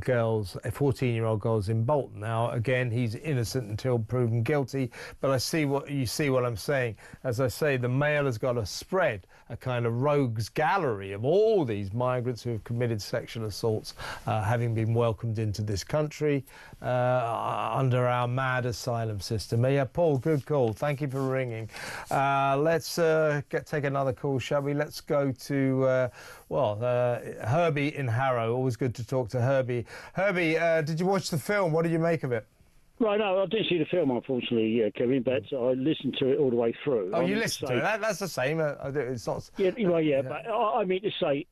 girls, 14-year-old girls in Bolton. Now, again, he's innocent until proven guilty, but I see what you see what I'm saying. As I say, the Mail has got a spread, a kind of rogues gallery of all these migrants who have committed sexual assaults, having been welcomed into this country under our mad asylum system. Yeah, Paul, good call. Thank you for ringing. Let's take another call, shall we? Let's go to, Herbie in Harrow. Always good to talk to Herbie. Herbie, did you watch the film? What did you make of it?
Right, no, I didn't see the film, unfortunately, Kevin, but I listened to it all the way through.
Oh, you listened to it? That's the same. It's not...
Yeah, but I mean to say,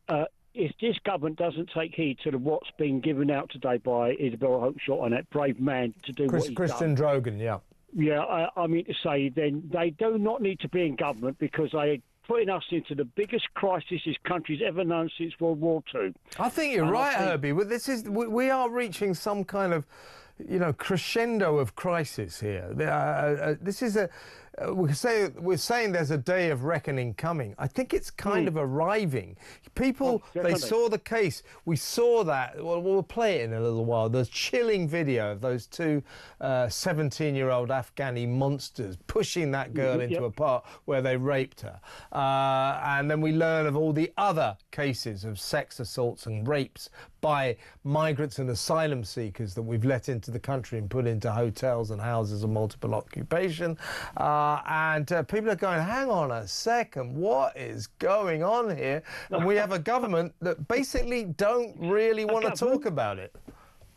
if this government doesn't take heed to what's been given out today by Isabel Hope-Shot and that brave man to do what he's
Christian
done...
Drogan, yeah.
Yeah, I mean to say, then they do not need to be in government because they... putting us into the biggest crisis this country's ever known since World War II.
I think you're right, Herbie. Well, we are reaching some kind of, crescendo of crisis here. This is we're saying there's a day of reckoning coming. I think it's kind of arriving. People, they saw the case. We saw that. Well, we'll play it in a little while. The chilling video of those two 17-year-old Afghani monsters pushing that girl into a park where they raped her. And then we learn of all the other cases of sex assaults and rapes by migrants and asylum seekers that we've let into the country and put into hotels and houses of multiple occupation. And people are going, hang on a second, what is going on here? And we have a government that basically don't really want to talk about it.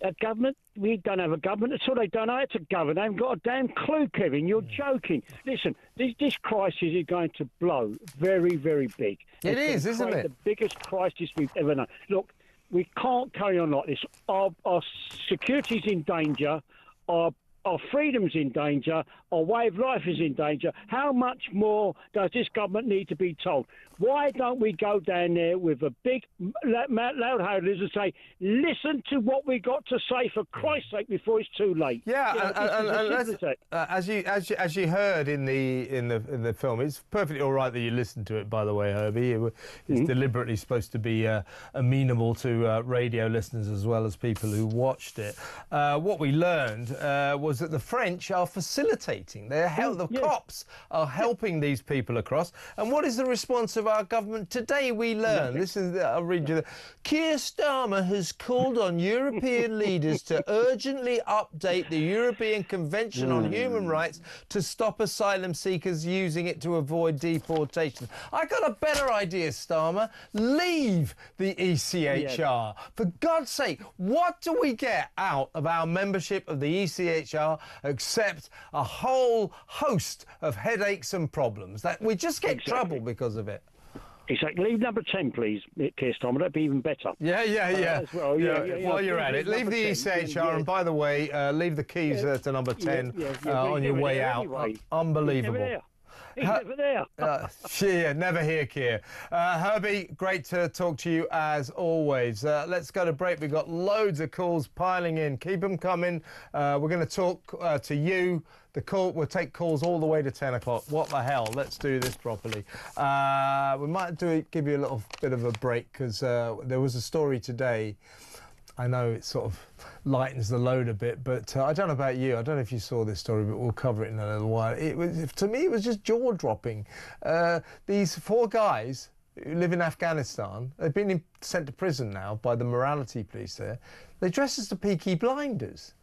A government? We don't have a government. That's all they don't know. It's a government. They haven't got a damn clue, Kevin. You're joking. Listen, this crisis is going to blow very, very big.
It is, isn't it?
The biggest crisis we've ever known. Look, we can't carry on like this. Our security's in danger. Our freedom's in danger. Our way of life is in danger. How much more does this government need to be told? Why don't we go down there with a big loud howlers and say, listen to what we got to say for Christ's sake before it's too late?
Yeah, as you heard in the film, it's perfectly all right that you listened to it. By the way, Herbie, it's deliberately supposed to be amenable to radio listeners as well as people who watched it. What we learned was that the French are facilitating. The cops are helping these people across. And what is the response of our government today? We learn. I'll read you. Keir Starmer has called on European leaders to urgently update the European Convention on Human Rights to stop asylum seekers using it to avoid deportation. I got a better idea, Starmer. Leave the ECHR. For God's sake, what do we get out of our membership of the ECHR except a whole host of headaches and problems that we just get trouble because of it?
Exactly. Leave number 10, please, Keir Starmer. That'd be even better.
Yeah.
As well.
While you're at it, leave the ECHR, and by the way, leave the keys to number 10 on your way out.
Anyway.
Unbelievable.
He's never there.
Never here, Keir. Herbie, great to talk to you as always. Let's go to break. We've got loads of calls piling in. Keep them coming. We're going to talk to you. We'll take calls all the way to 10 o'clock. What the hell? Let's do this properly. We might give you a little bit of a break because there was a story today. I know it sort of lightens the load a bit, but I don't know about you. I don't know if you saw this story, but we'll cover it in a little while. To me, it was just jaw-dropping. These 4 guys who live in Afghanistan, they've been sent to prison now by the morality police there. They dress as the Peaky Blinders.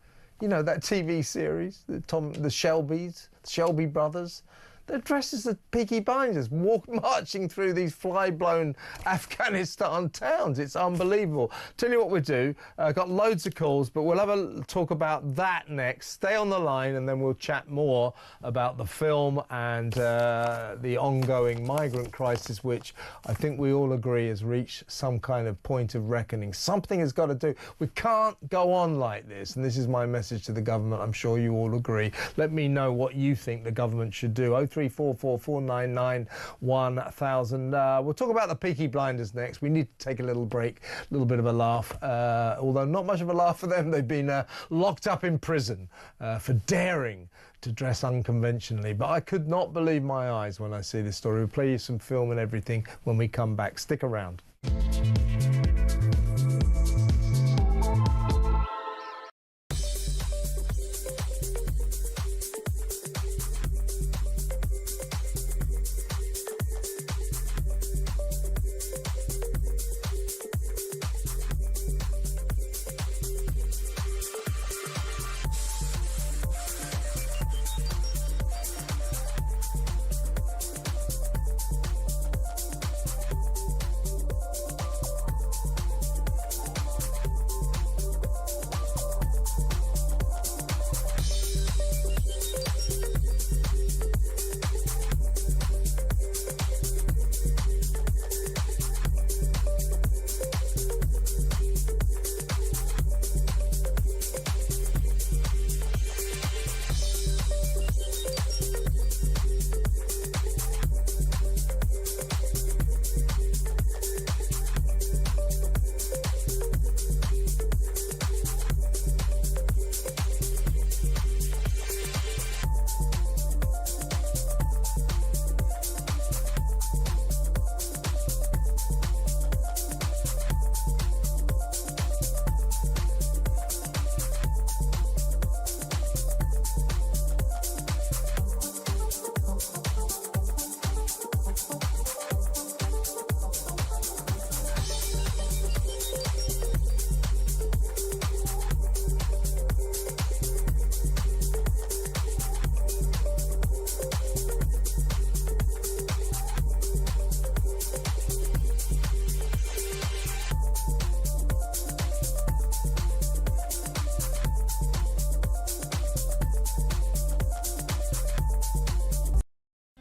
You know, that TV series, the Shelby brothers. They're dressed as the Peaky Blinders, marching through these fly-blown Afghanistan towns. It's unbelievable. Tell you what we'll do. Got loads of calls, but we'll have a talk about that next. Stay on the line, and then we'll chat more about the film and the ongoing migrant crisis, which I think we all agree has reached some kind of point of reckoning. Something has got to do. We can't go on like this, and this is my message to the government. I'm sure you all agree. Let me know what you think the government should do. 0344 499 1000. We'll talk about the Peaky Blinders next. We need to take a little break, a little bit of a laugh, although not much of a laugh for them. They've been locked up in prison for daring to dress unconventionally. But I could not believe my eyes when I see this story. We'll play you some film and everything when we come back. Stick around.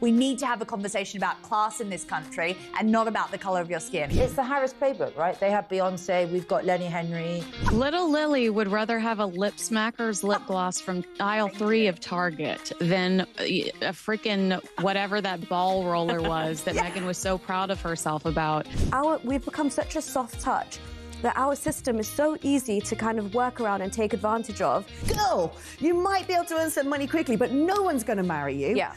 We need to have a conversation about class in this country and not about the colour of your skin.
It's the Harris playbook, right? They have Beyonce, we've got Lenny Henry.
Little Lily would rather have a Lip Smackers lip gloss from aisle 3 of Target than a freaking whatever that ball roller was that Megan was so proud of herself about.
We've become such a soft touch that our system is so easy to kind of work around and take advantage of.
Girl, you might be able to earn some money quickly, but no one's going to marry you.
Yeah.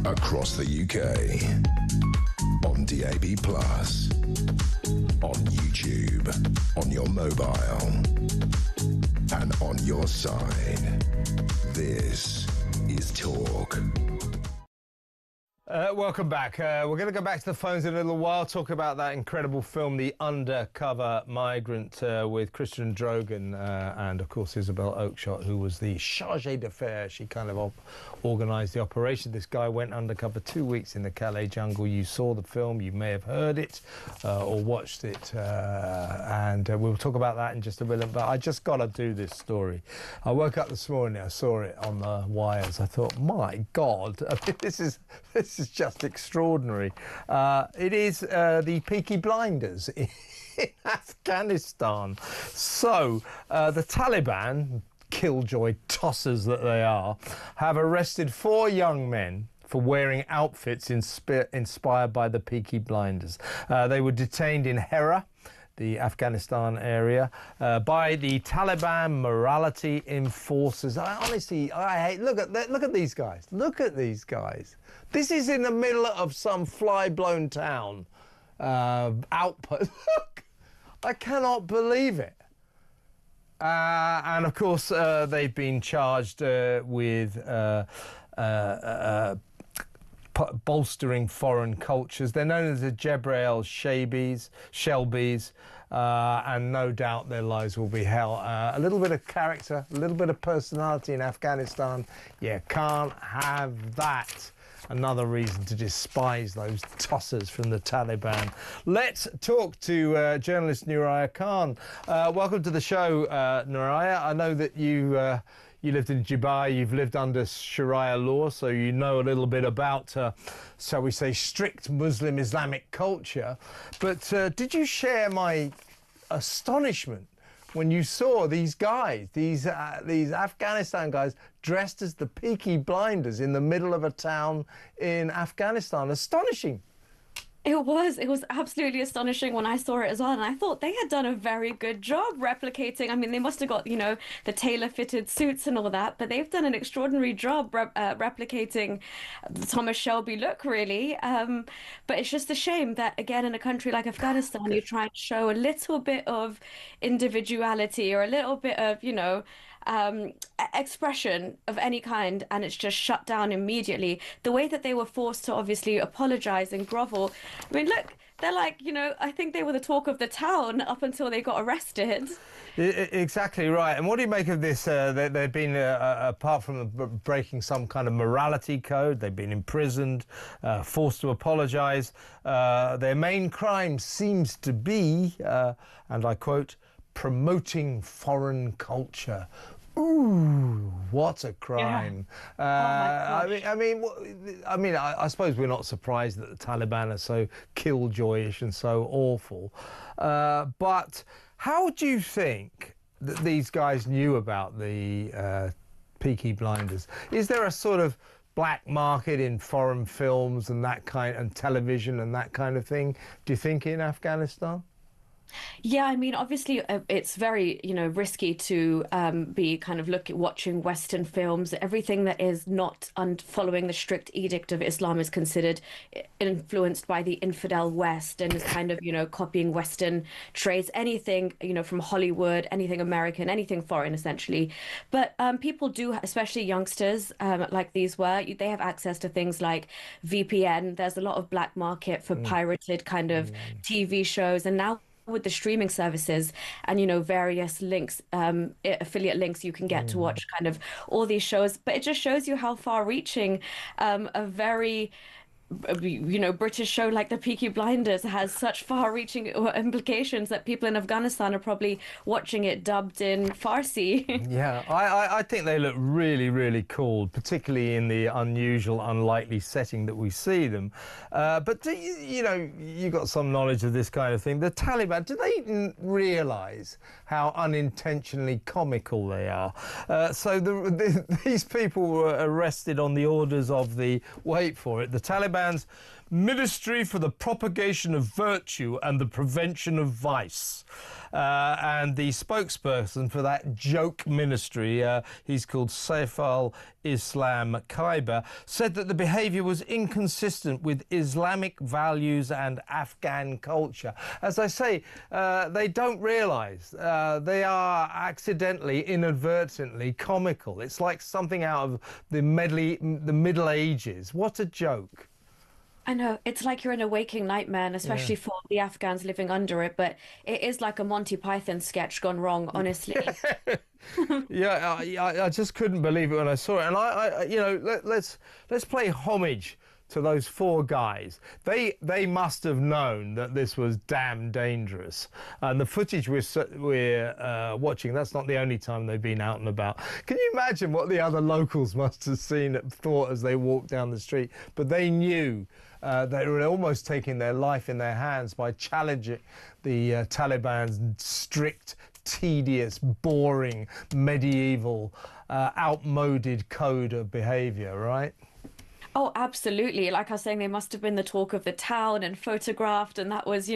Across the UK, on DAB+, on YouTube, on your mobile, and on your side. This is Talk.
Welcome back. We're going to go back to the phones in a little while, talk about that incredible film, The Undercover Migrant, with Christian Drogan and, of course, Isabel Oakeshott, who was the chargé d'affaires. She kind of organised the operation. This guy went undercover 2 weeks in the Calais jungle. You saw the film, you may have heard it or watched it, and we'll talk about that in just a minute. But I just got to do this story. I woke up this morning, I saw it on the wires. I thought, my God, I mean, this is just extraordinary. It is the Peaky Blinders in Afghanistan. So the Taliban, killjoy tossers that they are, have arrested 4 young men for wearing outfits inspired by the Peaky Blinders. They were detained in Herat, the Afghanistan area, by the Taliban morality enforcers. I hate. Look at these guys. Look at these guys. This is in the middle of some fly-blown town outpost. Look, I cannot believe it. And of course, they've been charged with bolstering foreign cultures. They're known as the Jebrail Shelbies, and no doubt their lives will be hell. A little bit of character, a little bit of personality in Afghanistan. You can't have that. Another reason to despise those tossers from the Taliban. Let's talk to journalist Nuraya Khan. Welcome to the show, Nuraya. I know that you lived in Dubai, you've lived under Sharia law, so you know a little bit about, shall we say, strict Muslim Islamic culture. But did you share my astonishment when you saw these guys, these Afghanistan guys, dressed as the Peaky Blinders in the middle of a town in Afghanistan? Astonishing.
It was absolutely astonishing when I saw it as well, and I thought they had done a very good job replicating. I mean, they must have got, you know, the tailor-fitted suits and all that, but they've done an extraordinary job replicating the Thomas Shelby look, really. But it's just a shame that, again, in a country like Afghanistan, you try to show a little bit of individuality or a little bit of, you know, expression of any kind, and it's just shut down immediately. The way that they were forced to obviously apologize and grovel. I mean, look, they're like, you know, I think they were the talk of the town up until they got arrested.
Exactly right. And what do you make of this? They've been, apart from breaking some kind of morality code, they've been imprisoned, forced to apologize. Their main crime seems to be, and I quote, promoting foreign culture. Ooh, what a crime! Yeah. I suppose we're not surprised that the Taliban are so killjoyish and so awful. But how do you think that these guys knew about the Peaky Blinders? Is there a sort of black market in foreign films and that kind, and television and that kind of thing, do you think, in Afghanistan?
Yeah, I mean, obviously, it's very, you know, risky to be kind of watching Western films. Everything that is not following the strict edict of Islam is considered influenced by the infidel West and is kind of, you know, copying Western traits. Anything, you know, from Hollywood, anything American, anything foreign, essentially. But people do, especially youngsters like these they have access to things like VPN. There's a lot of black market for pirated kind of TV shows, and now with the streaming services and, you know, various links, affiliate links you can get to watch kind of all these shows. But it just shows you how far-reaching a very, you know, British show like the Peaky Blinders has such far-reaching implications that people in Afghanistan are probably watching it dubbed in Farsi. Yeah,
I think they look really, really cool, particularly in the unusual, unlikely setting that we see them. But, you know, you got some knowledge of this kind of thing. The Taliban, do they realise how unintentionally comical they are? So these people were arrested on the orders of the, wait for it, the Taliban's Ministry for the Propagation of Virtue and the Prevention of Vice. And the spokesperson for that joke ministry, he's called Saif al-Islam Khyber, said that the behaviour was inconsistent with Islamic values and Afghan culture. As I say, they don't realise they are accidentally, inadvertently comical. It's like something out of the Middle Ages. What a joke.
I know, it's like you're in a waking nightmare, and especially for the Afghans living under it, but it is like a Monty Python sketch gone wrong, honestly.
Yeah, I just couldn't believe it when I saw it. And I you know, let's play homage to those four guys. They must have known that this was damn dangerous. And the footage we're watching, that's not the only time they've been out and about. Can you imagine what the other locals must have thought as they walked down the street? But they knew they were almost taking their life in their hands by challenging the Taliban's strict, tedious, boring, medieval, outmoded code of behaviour, right?
Oh, absolutely. Like I was saying, they must have been the talk of the town and photographed, and that was,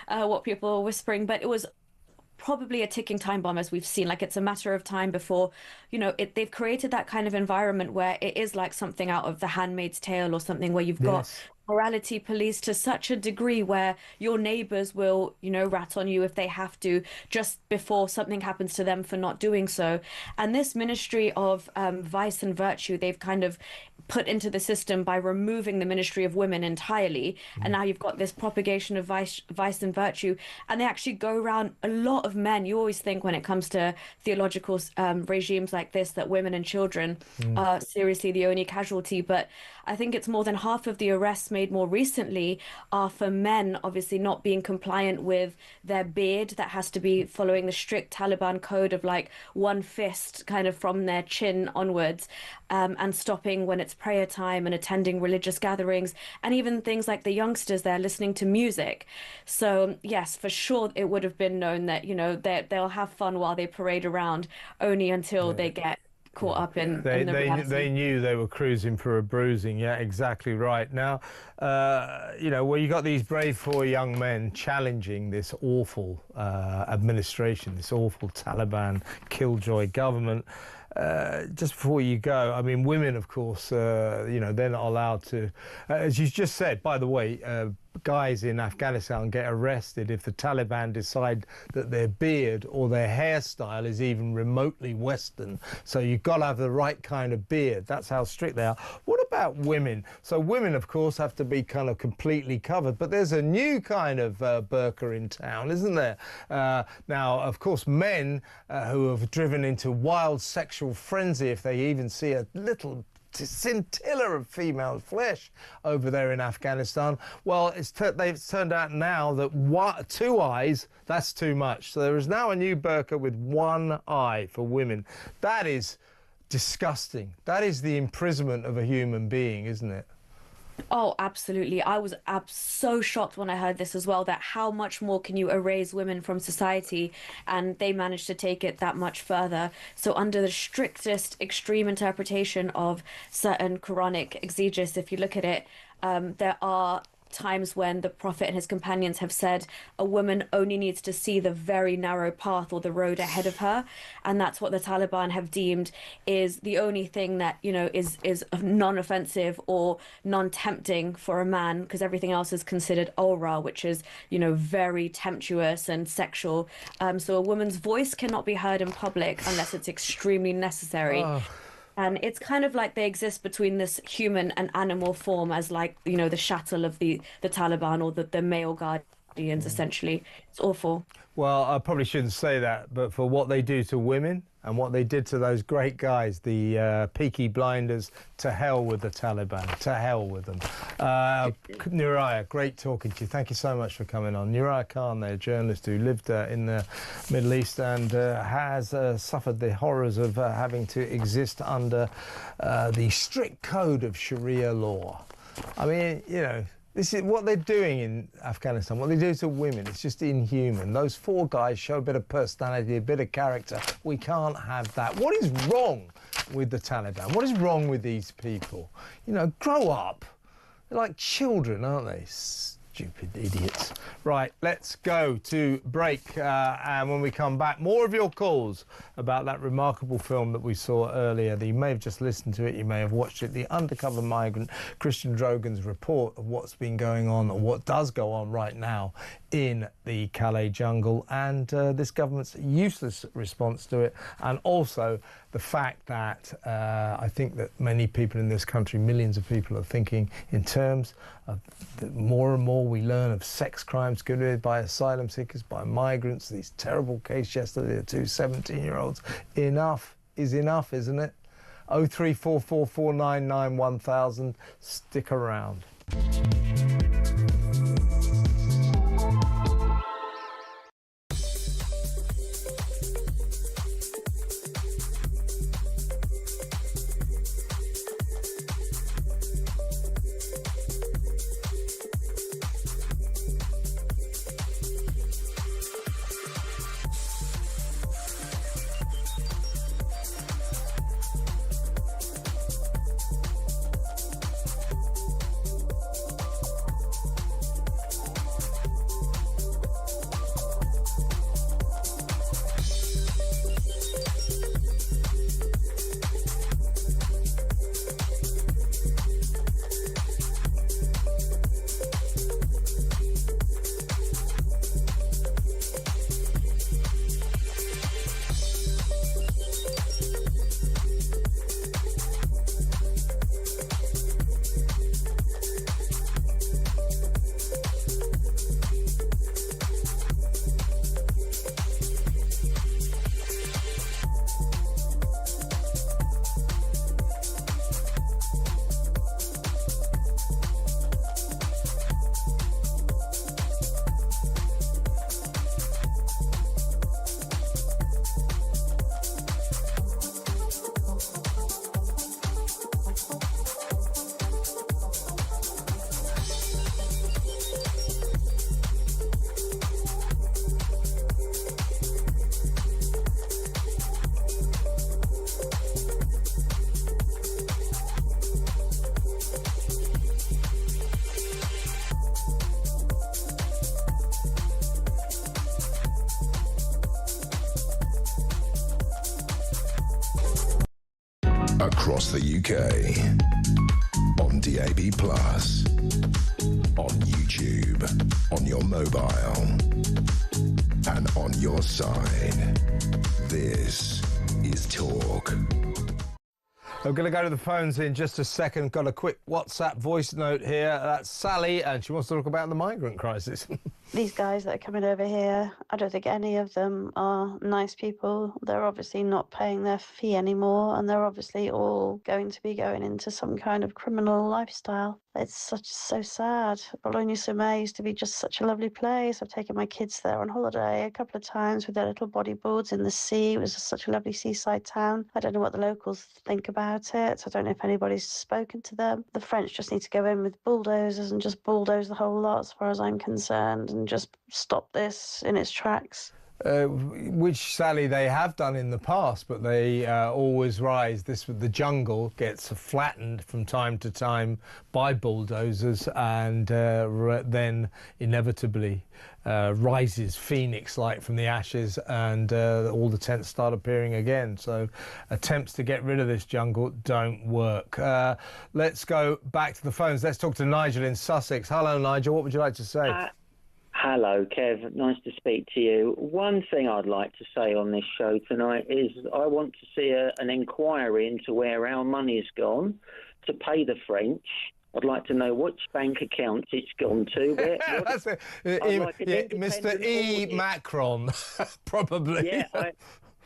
what people were whispering. But it was probably a ticking time bomb, as we've seen. Like, it's a matter of time before, they've created that kind of environment where it is like something out of The Handmaid's Tale or something, where you've got morality police to such a degree where your neighbors will, rat on you if they have to, just before something happens to them for not doing so. And this Ministry of Vice and Virtue, they've kind of put into the system by removing the Ministry of Women entirely. And now you've got this propagation of vice and virtue. And they actually go around a lot of men. You always think when it comes to theological regimes like this that women and children are seriously the only casualty. But I think it's more than half of the arrests made more recently are for men, obviously not being compliant with their beard that has to be following the strict Taliban code of like one fist kind of from their chin onwards, and stopping when it's prayer time and attending religious gatherings, and even things like the youngsters there listening to music. So yes, for sure it would have been known that they'll have fun while they parade around, only until they get caught up in the reality.
They knew they were cruising for a bruising. Yeah, exactly right. Now, well, you got these brave 4 young men challenging this awful administration, this awful Taliban killjoy government. Just before you go, I mean, women, of course, they're not allowed to, as you just said, by the way, guys in Afghanistan get arrested if the Taliban decide that their beard or their hairstyle is even remotely Western. So you've got to have the right kind of beard. That's how strict they are. What about women? So women, of course, have to be kind of completely covered, but there's a new kind of burqa in town, isn't there? Now, of course, men who have driven into wild sexual frenzy if they even see a little scintilla of female flesh over there in Afghanistan. Well, they've turned out now that 2 eyes, that's too much. So there is now a new burqa with 1 eye for women. That is disgusting. That is the imprisonment of a human being, isn't it?
Oh, absolutely. I was so shocked when I heard this as well, that how much more can you erase women from society? And they managed to take it that much further. So under the strictest extreme interpretation of certain Quranic exegesis, if you look at it, there are times when the Prophet and his companions have said a woman only needs to see the very narrow path or the road ahead of her, and that's what the Taliban have deemed is the only thing that is non-offensive or non-tempting for a man, because everything else is considered aura, which is very temptuous and sexual. So a woman's voice cannot be heard in public unless it's extremely necessary. And it's kind of like they exist between this human and animal form as like, the shuttle of the Taliban or the male guardians, essentially. It's awful.
Well, I probably shouldn't say that, but for what they do to women and what they did to those great guys, the Peaky Blinders, to hell with the Taliban, to hell with them. Nuraya, great talking to you. Thank you so much for coming on. Nuraya Khan, a journalist who lived in the Middle East and has suffered the horrors of having to exist under the strict code of Sharia law. I mean, this is what they're doing in Afghanistan, what they do to women. It's just inhuman. Those 4 guys show a bit of personality, a bit of character. We can't have that. What is wrong with the Taliban? What is wrong with these people? Grow up. They're like children, aren't they? Stupid idiots. Right, let's go to break. And when we come back, more of your calls about that remarkable film that we saw earlier. You may have just listened to it, you may have watched it. The Undercover Migrant, Christian Drogan's report of what's been going on, or what does go on right now in the Calais jungle, and this government's useless response to it, and also the fact that I think that many people in this country, millions of people, are thinking in terms of more and more we learn of sex crimes committed by asylum seekers, by migrants, these terrible cases yesterday, the 2 17-year-olds. Enough is enough, isn't it? 03444991000. Stick around.
across the UK. On DAB+, on YouTube, on your mobile, and on your side. This is Talk.
I'm going to go to the phones in just a second. Got a quick WhatsApp voice note here. That's Sally, and she wants to talk about the migrant crisis.
These guys that are coming over here, I don't think any of them are nice people. They're obviously not paying their fee anymore, and they're obviously all going to be going into some kind of criminal lifestyle. It's so sad. Boulogne-sur-Mer used to be just such a lovely place. I've taken my kids there on holiday a couple of times with their little bodyboards in the sea. It was just such a lovely seaside town. I don't know what the locals think about it. I don't know if anybody's spoken to them. The French just need to go in with bulldozers and just bulldoze the whole lot, as far as I'm concerned, and just stop this in its tracks.
Which, Sally, they have done in the past, but they always rise. The jungle gets flattened from time to time by bulldozers, and then inevitably rises phoenix-like from the ashes, and all the tents start appearing again. So attempts to get rid of this jungle don't work. Let's go back to the phones. Let's talk to Nigel in Sussex. Hello, Nigel. What would you like to say?
Hello, Kev. Nice to speak to you. One thing I'd like to say on this show tonight is I want to see an inquiry into where our money's gone to pay the French. I'd like to know which bank accounts it's gone to.
That's it. Mr. E. Macron, probably.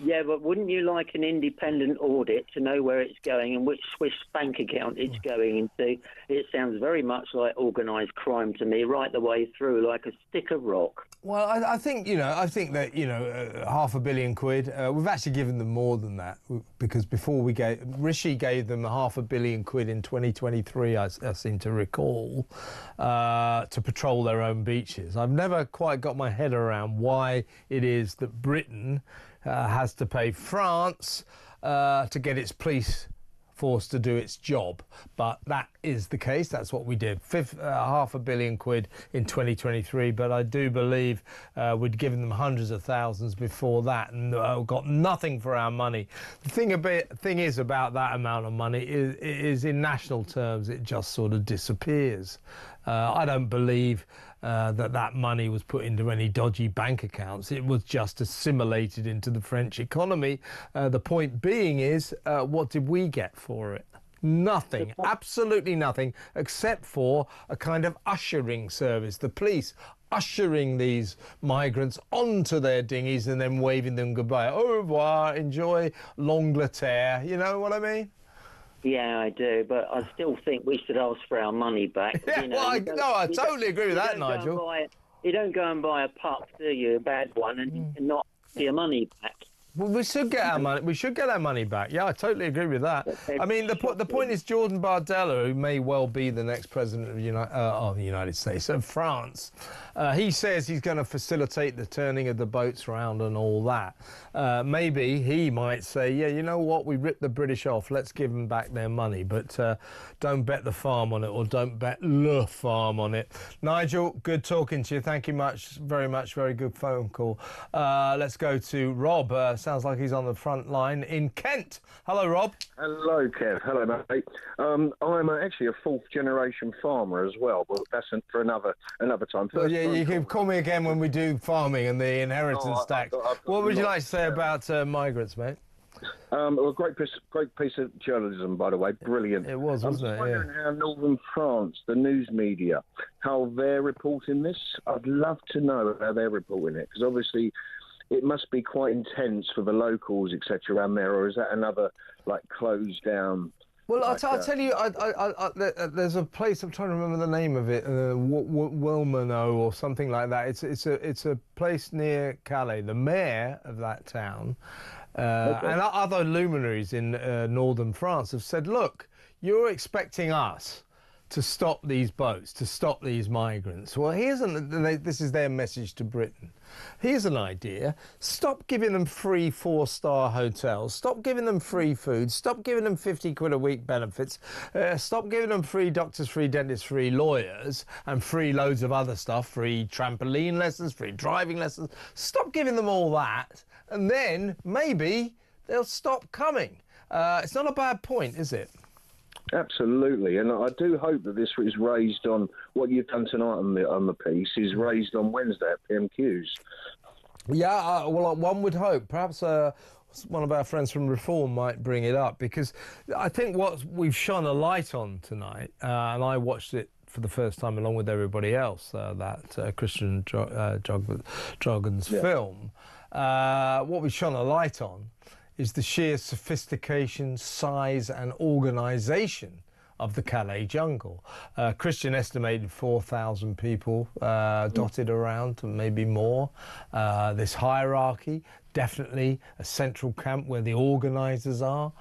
Yeah, but wouldn't you like an independent audit to know where it's going and which Swiss bank account it's going into? It sounds very much like organised crime to me, right the way through, like a stick of rock.
Well, I think that £500 million. We've actually given them more than that, because before Rishi gave them £500 million in 2023. I seem to recall, to patrol their own beaches. I've never quite got my head around why it is that Britain has to pay France to get its police force to do its job, but that is the case. That's what we did. £500 million in 2023, but I do believe we'd given them hundreds of thousands before that, and got nothing for our money. The thing is about that amount of money is in national terms it just sort of disappears. I don't believe that money was put into any dodgy bank accounts. It was just assimilated into the French economy. The point being is, what did we get for it? Nothing, absolutely nothing, except for a kind of ushering service. The police ushering these migrants onto their dinghies and then waving them goodbye. Au revoir, enjoy l'Angleterre. You know what I mean?
Yeah, I do, but I still think we should ask for our money back.
Yeah, I totally agree with that, Nigel.
You don't go and buy a pup, do you? A bad one, and not get your money back.
Well, we should get our money. We should get our money back. Yeah, I totally agree with that. I mean, the point is, Jordan Bardella, who may well be the next president of the United States, of France, he says he's going to facilitate the turning of the boats around and all that. Maybe he might say, yeah, you know what, we ripped the British off, let's give them back their money, but don't bet the farm on it, or don't bet le farm on it. Nigel, good talking to you. Thank you very much. Very good phone call. Let's go to Rob. Sounds like he's on the front line in Kent. Hello, Rob.
Hello, Kev. Hello, mate. I'm actually a fourth-generation farmer as well, but that's for another time.
Well, yeah, you can call me again when we do farming and the inheritance tax. What would you like to say about migrants, mate?
Well, great piece of journalism, by the way. Brilliant.
It was, wasn't it?
I'm wondering how Northern France, the news media, how they're reporting this. I'd love to know how they're reporting it, because obviously it must be quite intense for the locals, etc., around there, or is that another, closed down?
Well, I'll tell you, there's a place, I'm trying to remember the name of it, Wilmano or something like that. It's a place near Calais. The mayor of that town and other luminaries in northern France have said, look, you're expecting us to stop these boats, to stop these migrants. Well, this is their message to Britain. Here's an idea. Stop giving them free 4-star hotels. Stop giving them free food. Stop giving them 50 quid a week benefits. Stop giving them free doctors, free dentists, free lawyers, and free loads of other stuff, free trampoline lessons, free driving lessons. Stop giving them all that, and then maybe they'll stop coming. it's not a bad point, is it?
Absolutely, and I do hope that this is raised on what you've done tonight on the piece is raised on Wednesday at PMQs.
Yeah, well, one would hope. Perhaps one of our friends from Reform might bring it up, because I think what we've shone a light on tonight, and I watched it for the first time along with everybody else, that Christian Drogon's film. What we've shone a light on is the sheer sophistication, size and organisation of the Calais jungle. Christian estimated 4,000 people dotted around, maybe more. This hierarchy, definitely a central camp where the organisers are.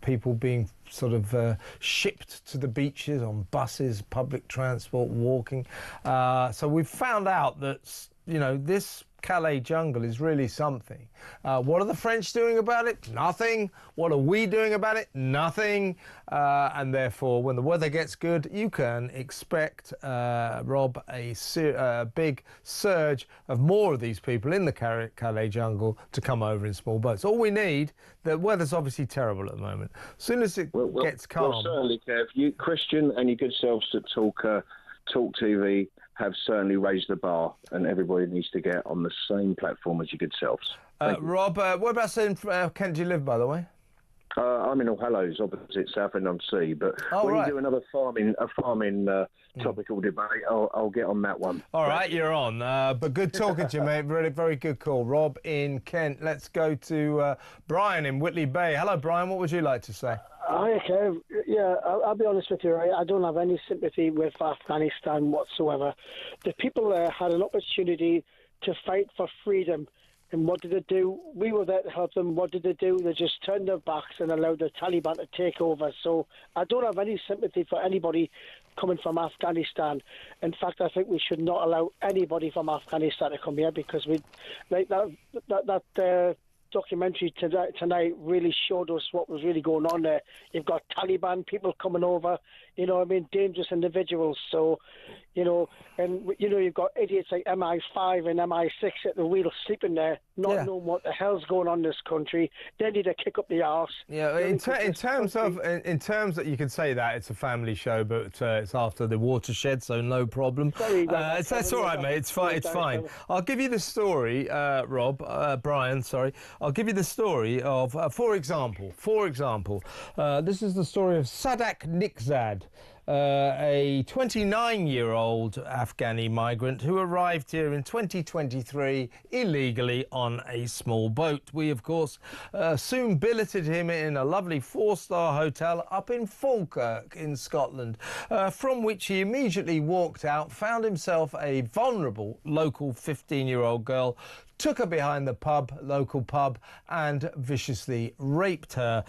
People being sort of shipped to the beaches on buses, public transport, walking. So we've found out that, you know, this Calais jungle is really something. What are the French doing about it? Nothing. What are we doing about it? Nothing. And therefore, when the weather gets good, you can expect, Rob, a big surge of more of these people in the Calais jungle to come over in small boats. All we need, the weather's obviously terrible at the moment. As soon as it gets calm...
Well, certainly, Kev. You, Christian, and your good selves at talkTV have certainly raised the bar, and everybody needs to get on the same platform as your good selves.
Rob, whereabouts in Kent do you live, by the way?
I'm in All Hallows, opposite Southend-on-Sea, but when you do another farming topical debate, I'll get on that one.
All right, you're on. But good talking to you, mate. Very, very good call. Rob in Kent. Let's go to Brian in Whitley Bay. Hello, Brian. What would you like to say?
Hi, Kev. Yeah, I'll be honest with you, right? I don't have any sympathy with Afghanistan whatsoever. The people there had an opportunity to fight for freedom. And what did they do? We were there to help them. What did they do? They just turned their backs and allowed the Taliban to take over. So I don't have any sympathy for anybody coming from Afghanistan. In fact, I think we should not allow anybody from Afghanistan to come here, because we, like that documentary tonight really showed us what was really going on there. You've got Taliban people coming over, you know what I mean, dangerous individuals. So, you know, and, you know, you've got idiots like MI5 and MI6 at the wheel sleeping there, not knowing what the hell's going on in this country. They need to kick up the arse. Yeah,
in terms that you could say that it's a family show, but it's after the watershed, so no problem. That's all right, mate. It's fine. It's fine. I'll give you the story, Brian. Sorry. I'll give you the story of, for example, this is the story of Sadak Nikzad, a 29-year-old Afghani migrant who arrived here in 2023 illegally on a small boat. We, of course, soon billeted him in a lovely 4-star hotel up in Falkirk in Scotland, from which he immediately walked out, found himself a vulnerable local 15-year-old girl, took her behind the local pub, and viciously raped her.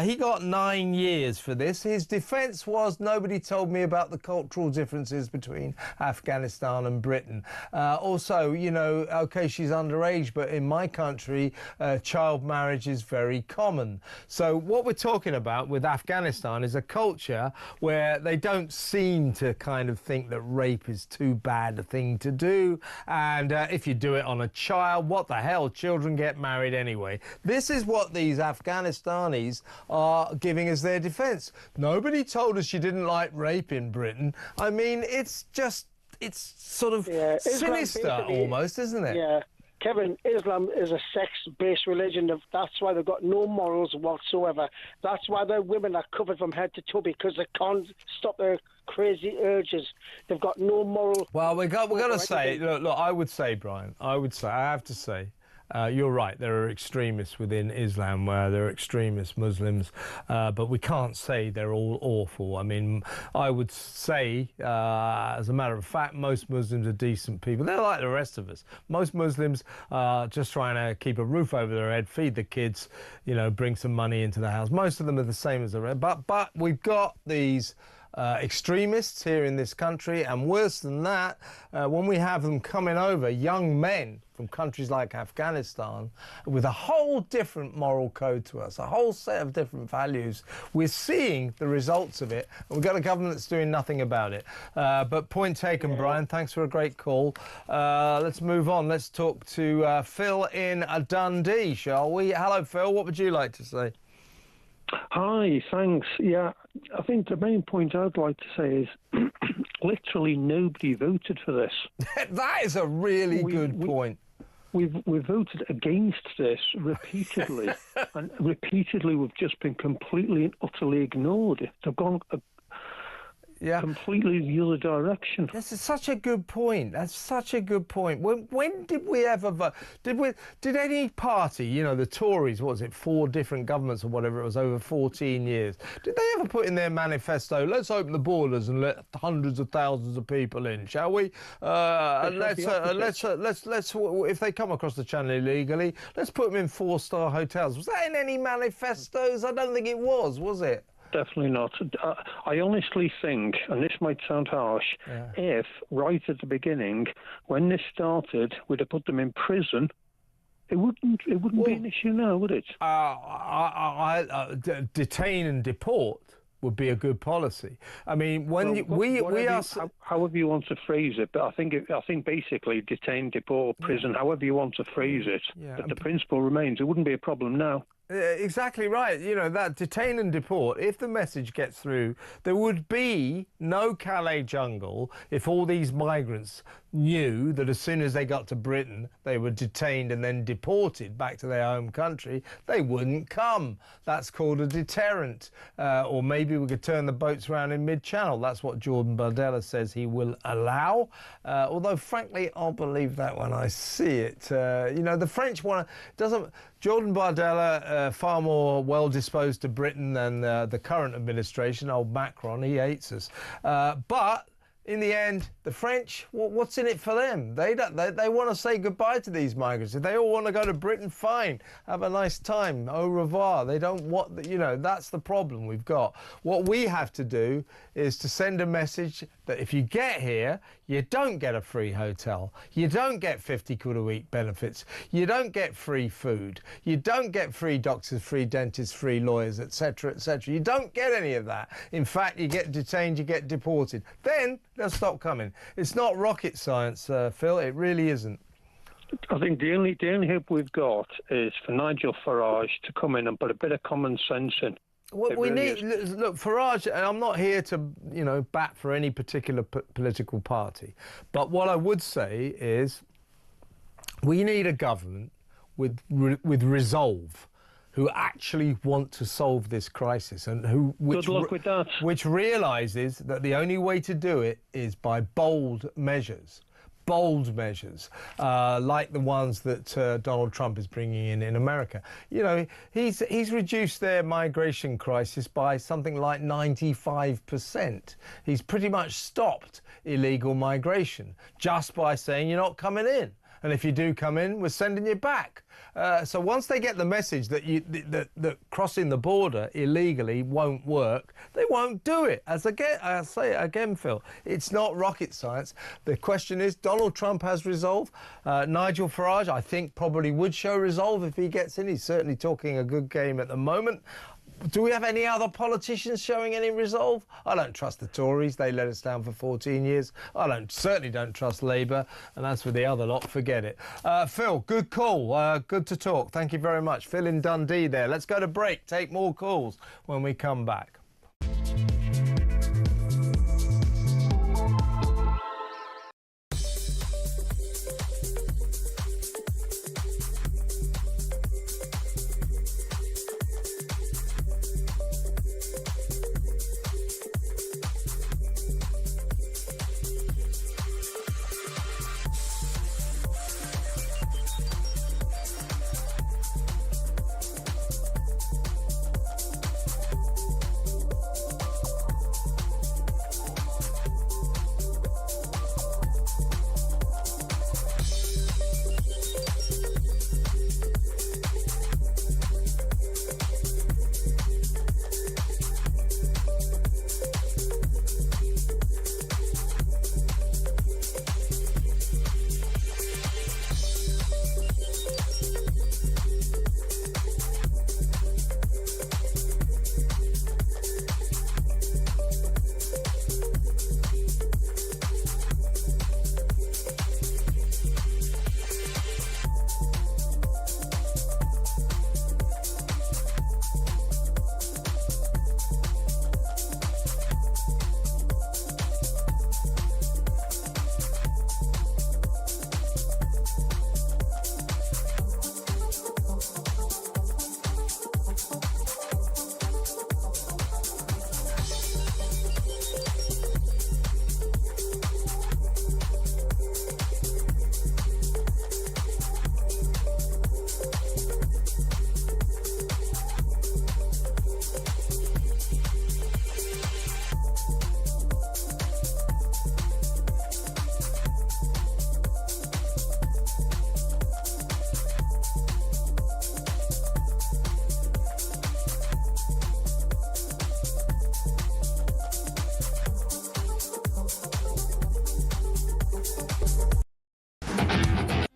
He got 9 years for this. His defence was, nobody told me about the cultural differences between Afghanistan and Britain. Also, you know, OK, she's underage, but in my country, child marriage is very common. So what we're talking about with Afghanistan is a culture where they don't seem to kind of think that rape is too bad a thing to do. And if you do it on a child, what the hell? Children get married anyway. This is what these Afghanistanis are giving as their defence. Nobody told us you didn't like rape in Britain. I mean, it's sort of sinister almost, isn't it?
Yeah. Kevin, Islam is a sex-based religion. That's why they've got no morals whatsoever. That's why their women are covered from head to toe, because they can't stop their crazy urges. They've got no moral...
Well, we've got to say, look, I would say, Brian, I have to say, you're right, there are extremists within Islam, where there are extremist Muslims, but we can't say they're all awful. I mean, I would say, as a matter of fact, most Muslims are decent people. They're like the rest of us. Most Muslims are just trying to keep a roof over their head, feed the kids, you know, bring some money into the house. Most of them are the same as the rest. But we've got these extremists here in this country, and worse than that, when we have them coming over, young men from countries like Afghanistan with a whole different moral code to us, a whole set of different values, we're seeing the results of it, and we've got a government that's doing nothing about it. But point taken, Brian. Thanks for a great call. Let's move on. Let's talk to Phil in Dundee, shall we? Hello, Phil. What would you like to say?
Hi, thanks. Yeah, I think the main point I'd like to say is literally nobody voted for this.
That is a really good point.
We've voted against this repeatedly, and repeatedly we've just been completely and utterly ignored. They've gone completely the other direction.
This is such a good point. That's such a good point. When did we ever vote? Did any party, you know, the Tories, what was it, 4 different governments or whatever it was over 14 years, did they ever put in their manifesto, let's open the borders and let hundreds of thousands of people in, shall we? Let's if they come across the channel illegally, let's put them in 4-star hotels. Was that in any manifestos? I don't think it was it?
Definitely not. I honestly think, and this might sound harsh, if right at the beginning, when this started, we'd have put them in prison, it wouldn't be an issue now, would it?
Detain and deport would be a good policy. I mean,
however you want to phrase it, but I think basically detain, deport, prison, however you want to phrase it.
Yeah.
But the principle remains. It wouldn't be a problem now.
Exactly right. You know, that detain and deport, if the message gets through, there would be no Calais jungle if all these migrants knew that as soon as they got to Britain, they were detained and then deported back to their home country. They wouldn't come. That's called a deterrent. Or maybe we could turn the boats around in mid-channel. That's what Jordan Bardella says he will allow. Although, frankly, I'll believe that when I see it. You know, the French one doesn't... Jordan Bardella, far more well-disposed to Britain than the current administration, old Macron. He hates us. But in the end, the French, what's in it for them? They want to say goodbye to these migrants. If they all want to go to Britain, fine. Have a nice time. Au revoir. They don't want, you know, that's the problem we've got. What we have to do is to send a message that if you get here, you don't get a free hotel. You don't get 50 quid a week benefits. You don't get free food. You don't get free doctors, free dentists, free lawyers, etc., etc. You don't get any of that. In fact, you get detained, you get deported. Then they'll stop coming. It's not rocket science, Phil. It really isn't.
I think the only hope we've got is for Nigel Farage to come in and put a bit of common sense in.
What we need, look, Farage, and I'm not here to, you know, bat for any particular political party, but what I would say is we need a government with resolve, who actually want to solve this crisis and
good luck with that.
Which realises that the only way to do it is by bold measures. Bold measures, like the ones that Donald Trump is bringing in America. You know, he's reduced their migration crisis by something like 95%. He's pretty much stopped illegal migration just by saying you're not coming in. And if you do come in, we're sending you back. So once they get the message that that crossing the border illegally won't work, they won't do it. I say it again, Phil, it's not rocket science. The question is, Donald Trump has resolve. Nigel Farage, I think, probably would show resolve if he gets in. He's certainly talking a good game at the moment. Do we have any other politicians showing any resolve? I don't trust the Tories. They let us down for 14 years. I certainly don't trust Labour. And as for the other lot, forget it. Phil, good call. Good to talk. Thank you very much. Phil in Dundee there. Let's go to break. Take more calls when we come back.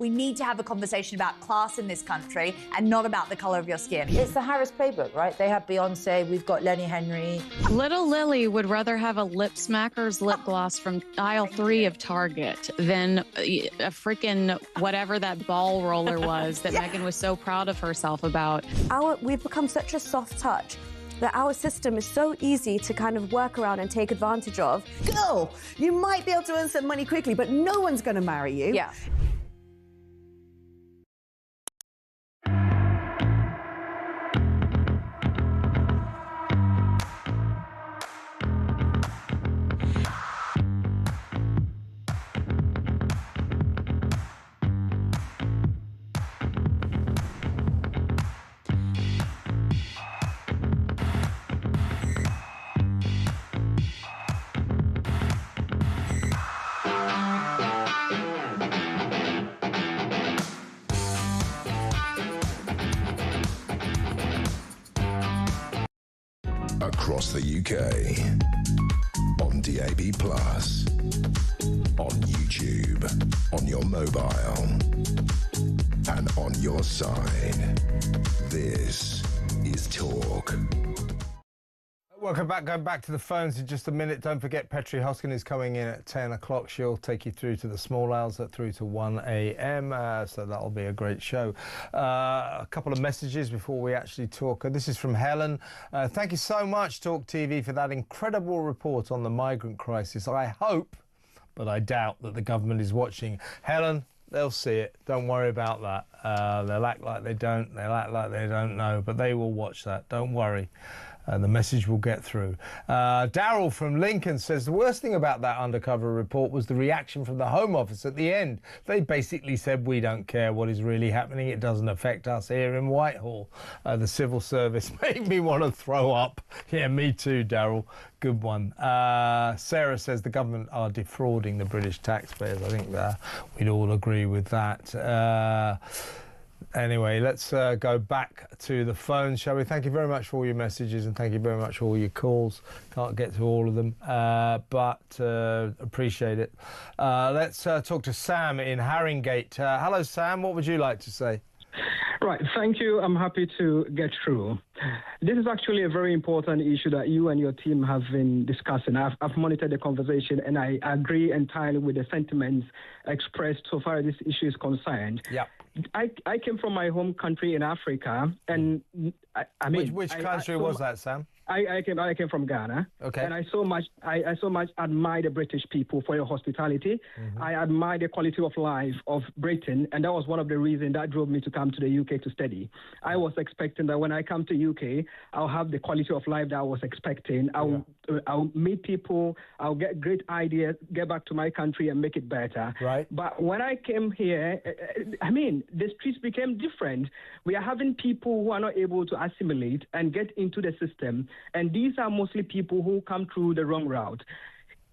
We need to have a conversation about class in this country and not about the colour of your skin.
It's the Harris playbook, right? They have Beyonce, we've got Lenny Henry.
Little Lily would rather have a lip smacker's lip gloss from aisle 3 of Target than a freaking whatever that ball roller was that Megan was so proud of herself about.
We've become such a soft touch that our system is so easy to kind of work around and take advantage of.
Girl, you might be able to earn some money quickly, but no one's going to marry you.
Yeah.
Across the UK, on DAB+, on YouTube, on your mobile, and on your side. This is Talk.
Welcome back. Going back to the phones in just a minute. Don't forget Petri Hoskin is coming in at 10 o'clock. She'll take you through to the small hours through to 1 a.m. So that'll be a great show. A couple of messages before we actually talk. This is from Helen. Thank you so much, talkTV, for that incredible report on the migrant crisis. I hope, but I doubt, that the government is watching. Helen, they'll see it. Don't worry about that. They'll act like they don't. They'll act like they don't know, but they will watch that. Don't worry. The message will get through. Daryl from Lincoln says the worst thing about that undercover report was the reaction from the Home Office at the end. They basically said, we don't care what is really happening. It doesn't affect us here in Whitehall. The civil service made me want to throw up. Yeah, me too, Daryl. Good one. Sarah says the government are defrauding the British taxpayers. I think we'd all agree with that. Anyway, let's go back to the phone, shall we? Thank you very much for all your messages and thank you very much for all your calls. Can't get to all of them, but appreciate it. Let's talk to Sam in Haringey. Hello, Sam. What would you like to say?
Right, thank you. I'm happy to get through. This is actually a very important issue that you and your team have been discussing. I've monitored the conversation and I agree entirely with the sentiments expressed so far as this issue is concerned.
Yeah.
I came from my home country in Africa, and I mean,
which country was that, Sam?
I came from Ghana.
Okay.
And I so much admire the British people for your hospitality. Mm-hmm. I admire the quality of life of Britain, and that was one of the reasons that drove me to come to the UK to study. I was expecting that when I come to UK, I'll have the quality of life that I was expecting. I'll meet people. I'll get great ideas, get back to my country and make it better.
Right.
But when I came here, I mean, the streets became different. We are having people who are not able to assimilate and get into the system. And these are mostly people who come through the wrong route.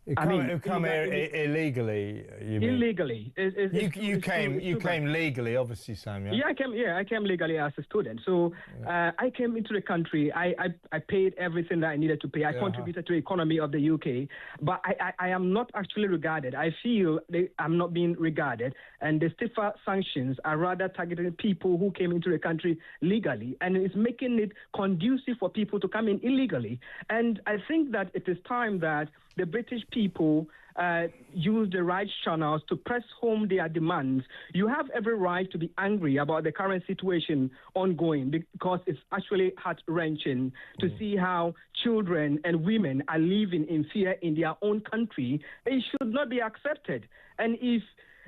Who come here illegally? You mean?
Illegally.
You came legally, obviously, Sam. Yeah.
I came legally as a student. So I came into the country. I paid everything that I needed to pay. I contributed to the economy of the UK. But I am not actually regarded. I feel I'm not being regarded. And the stiffer sanctions are rather targeting people who came into the country legally, and it's making it conducive for people to come in illegally. And I think that it is time that the British people use the right channels to press home their demands. You have every right to be angry about the current situation ongoing because it's actually heart-wrenching to see how children and women are living in fear in their own country. It should not be accepted. And if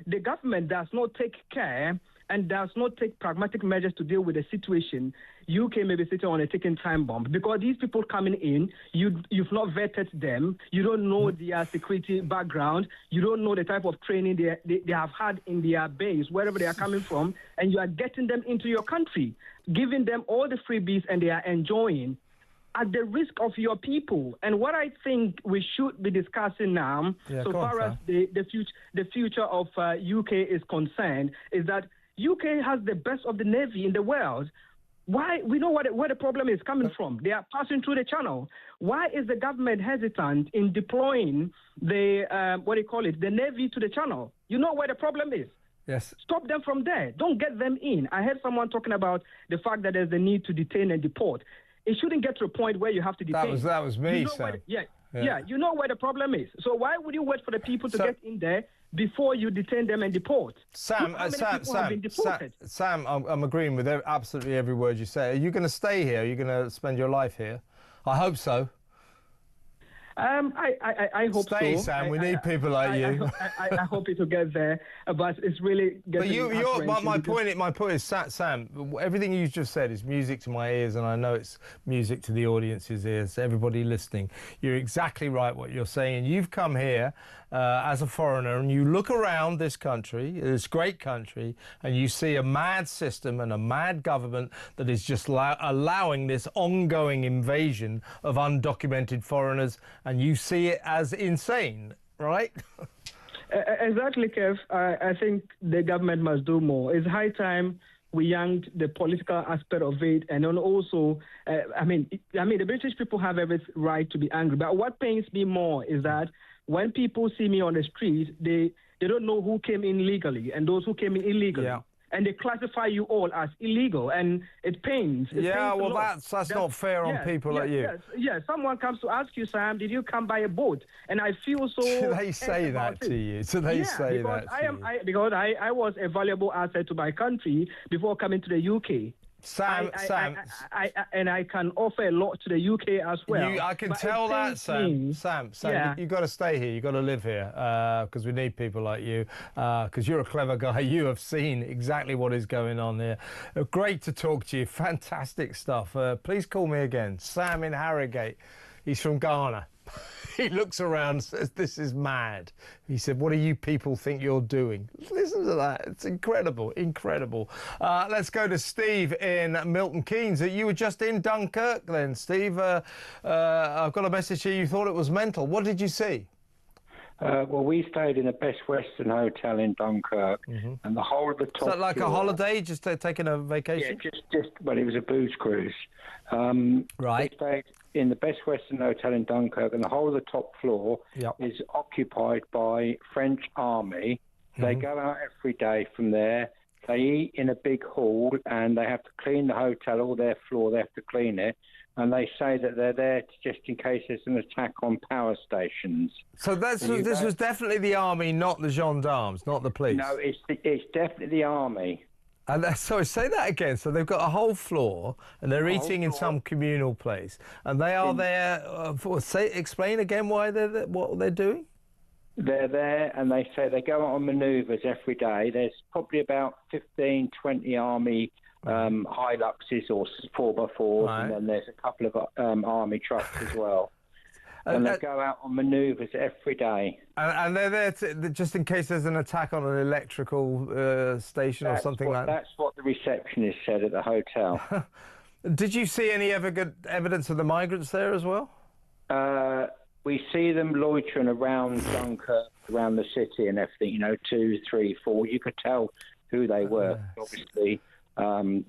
the government does not take care and does not take pragmatic measures to deal with the situation, UK may be sitting on a ticking time bomb because these people coming in, you've not vetted them, you don't know their security background, you don't know the type of training they have had in their base, wherever they are coming from, and you are getting them into your country, giving them all the freebies and they are enjoying at the risk of your people. And what I think we should be discussing now, so far as the future of UK is concerned, is that UK has the best of the Navy in the world. Why? We know where the problem is coming from. They are passing through the channel. Why is the government hesitant in deploying the, the Navy to the channel? You know where the problem is.
Yes.
Stop them from there. Don't get them in. I heard someone talking about the fact that there's the need to detain and deport. It shouldn't get to a point where you have to detain.
That was me,
you know
Sam.
Yeah, you know where the problem is. So why would you wait for the people to get in there before you detain them and deport?
Sam,
How many people have been deported?
Sam, I'm agreeing with absolutely every word you say. Are you going to stay here? Are you going to spend your life here? I hope so.
I hope so.
Stay, Sam. We need people like you.
I hope it will get there, but it's really getting.
But my point is, Sam. Everything you just said is music to my ears, and I know it's music to the audience's ears. Everybody listening, you're exactly right what you're saying. You've come here as a foreigner, and you look around this country, this great country, and you see a mad system and a mad government that is just allowing this ongoing invasion of undocumented foreigners. And you see it as insane, right?
Exactly, Kev. I think the government must do more. It's high time we yanked the political aspect of it, and then also, I mean, the British people have every right to be angry. But what pains me more is that when people see me on the street, they don't know who came in legally and those who came in illegally. Yeah. And they classify you all as illegal, and it pains.
Well, that's not fair on people like you.
Yes, someone comes to ask you, Sam, did you come by a boat? And I feel so...
Do they say that to you? Do they say that to you?
Because I was a valuable asset to my country before coming to the UK.
Sam,
and I can offer a lot to the UK as well.
I can tell that, Sam. Sam, you've got to stay here. You've got to live here because we need people like you. Because you're a clever guy. You have seen exactly what is going on here. Great to talk to you. Fantastic stuff. Please call me again. Sam in Harrogate. He's from Ghana. He looks around and says, this is mad. He said, what do you people think you're doing? Listen to that. It's incredible, incredible. Let's go to Steve in Milton Keynes. You were just in Dunkirk then, Steve. I've got a message here. You thought it was mental. What did you see?
Well, we stayed in the Best Western Hotel in Dunkirk, and the whole of the top.
Is that like a holiday, just taking a vacation?
Yeah, well, it was a booze cruise.
Right.
We stayed in the Best Western Hotel in Dunkirk, and the whole of the top floor is occupied by French army. They go out every day from there. They eat in a big hall, and they have to clean the hotel, all their floor. They have to clean it. And they say that they're there just in case there's an attack on power stations.
So this was definitely the army, not the gendarmes, not the police?
No, it's definitely the army.
And sorry, say that again. So they've got a whole floor, and they're eating in some communal place, and they are there. Explain again why what they're doing.
They're there, and they say they go on manoeuvres every day. There's probably about 15, 20 army Hiluxes or 4x4s, and then there's a couple of army trucks as well. And they go out on manoeuvres every day.
And they're there just in case there's an attack on an electrical station or something like that?
That's what the receptionist said at the hotel.
Did you see any evidence of the migrants there as well?
We see them loitering around Dunkirk, around the city and everything, 2, 3, 4. You could tell who they were, obviously. But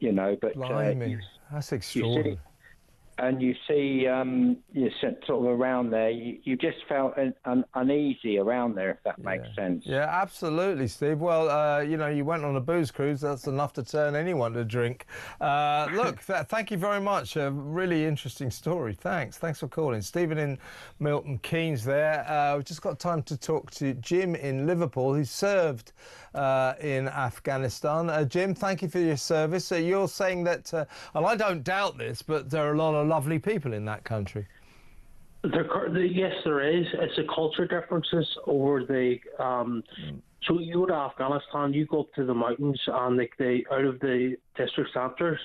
that's extraordinary.
You see sort of around there, you just felt uneasy around there, if that makes sense.
Yeah, absolutely, Steve. Well, you went on a booze cruise. That's enough to turn anyone to drink. Look, thank you very much. A really interesting story. Thanks for calling. Stephen in Milton Keynes there. We've just got time to talk to Jim in Liverpool, who served in Afghanistan. Jim, thank you for your service. You're saying that, and I don't doubt this, but there are a lot of lovely people in that country.
Yes, there is. It's a culture differences over the. So you go to Afghanistan, you go up to the mountains, and they out of the district centres.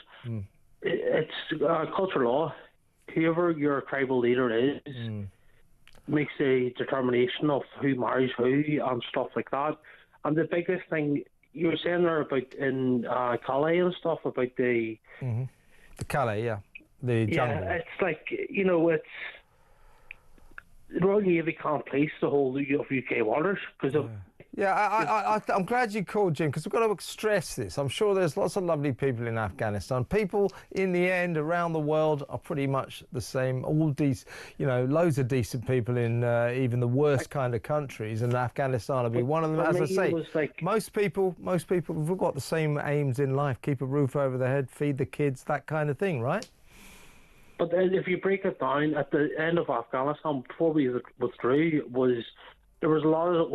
It's culture law. Whoever your tribal leader is makes a determination of who marries who and stuff like that. And the biggest thing you were saying there about in Calais and stuff about the
Calais, the jungle.
Yeah, it's like it's the Royal Navy can't police the whole of UK waters because
Yeah, I'm glad you called, Jim, because we've got to stress this. I'm sure there's lots of lovely people in Afghanistan. People, in the end, around the world are pretty much the same. All these, you know, loads of decent people in even the worst kind of countries, and Afghanistan will be one of them. As I say, most people have all got the same aims in life: keep a roof over their head, feed the kids, that kind of thing, right?
But then if you break it down, at the end of Afghanistan, before we withdrew, there was a lot of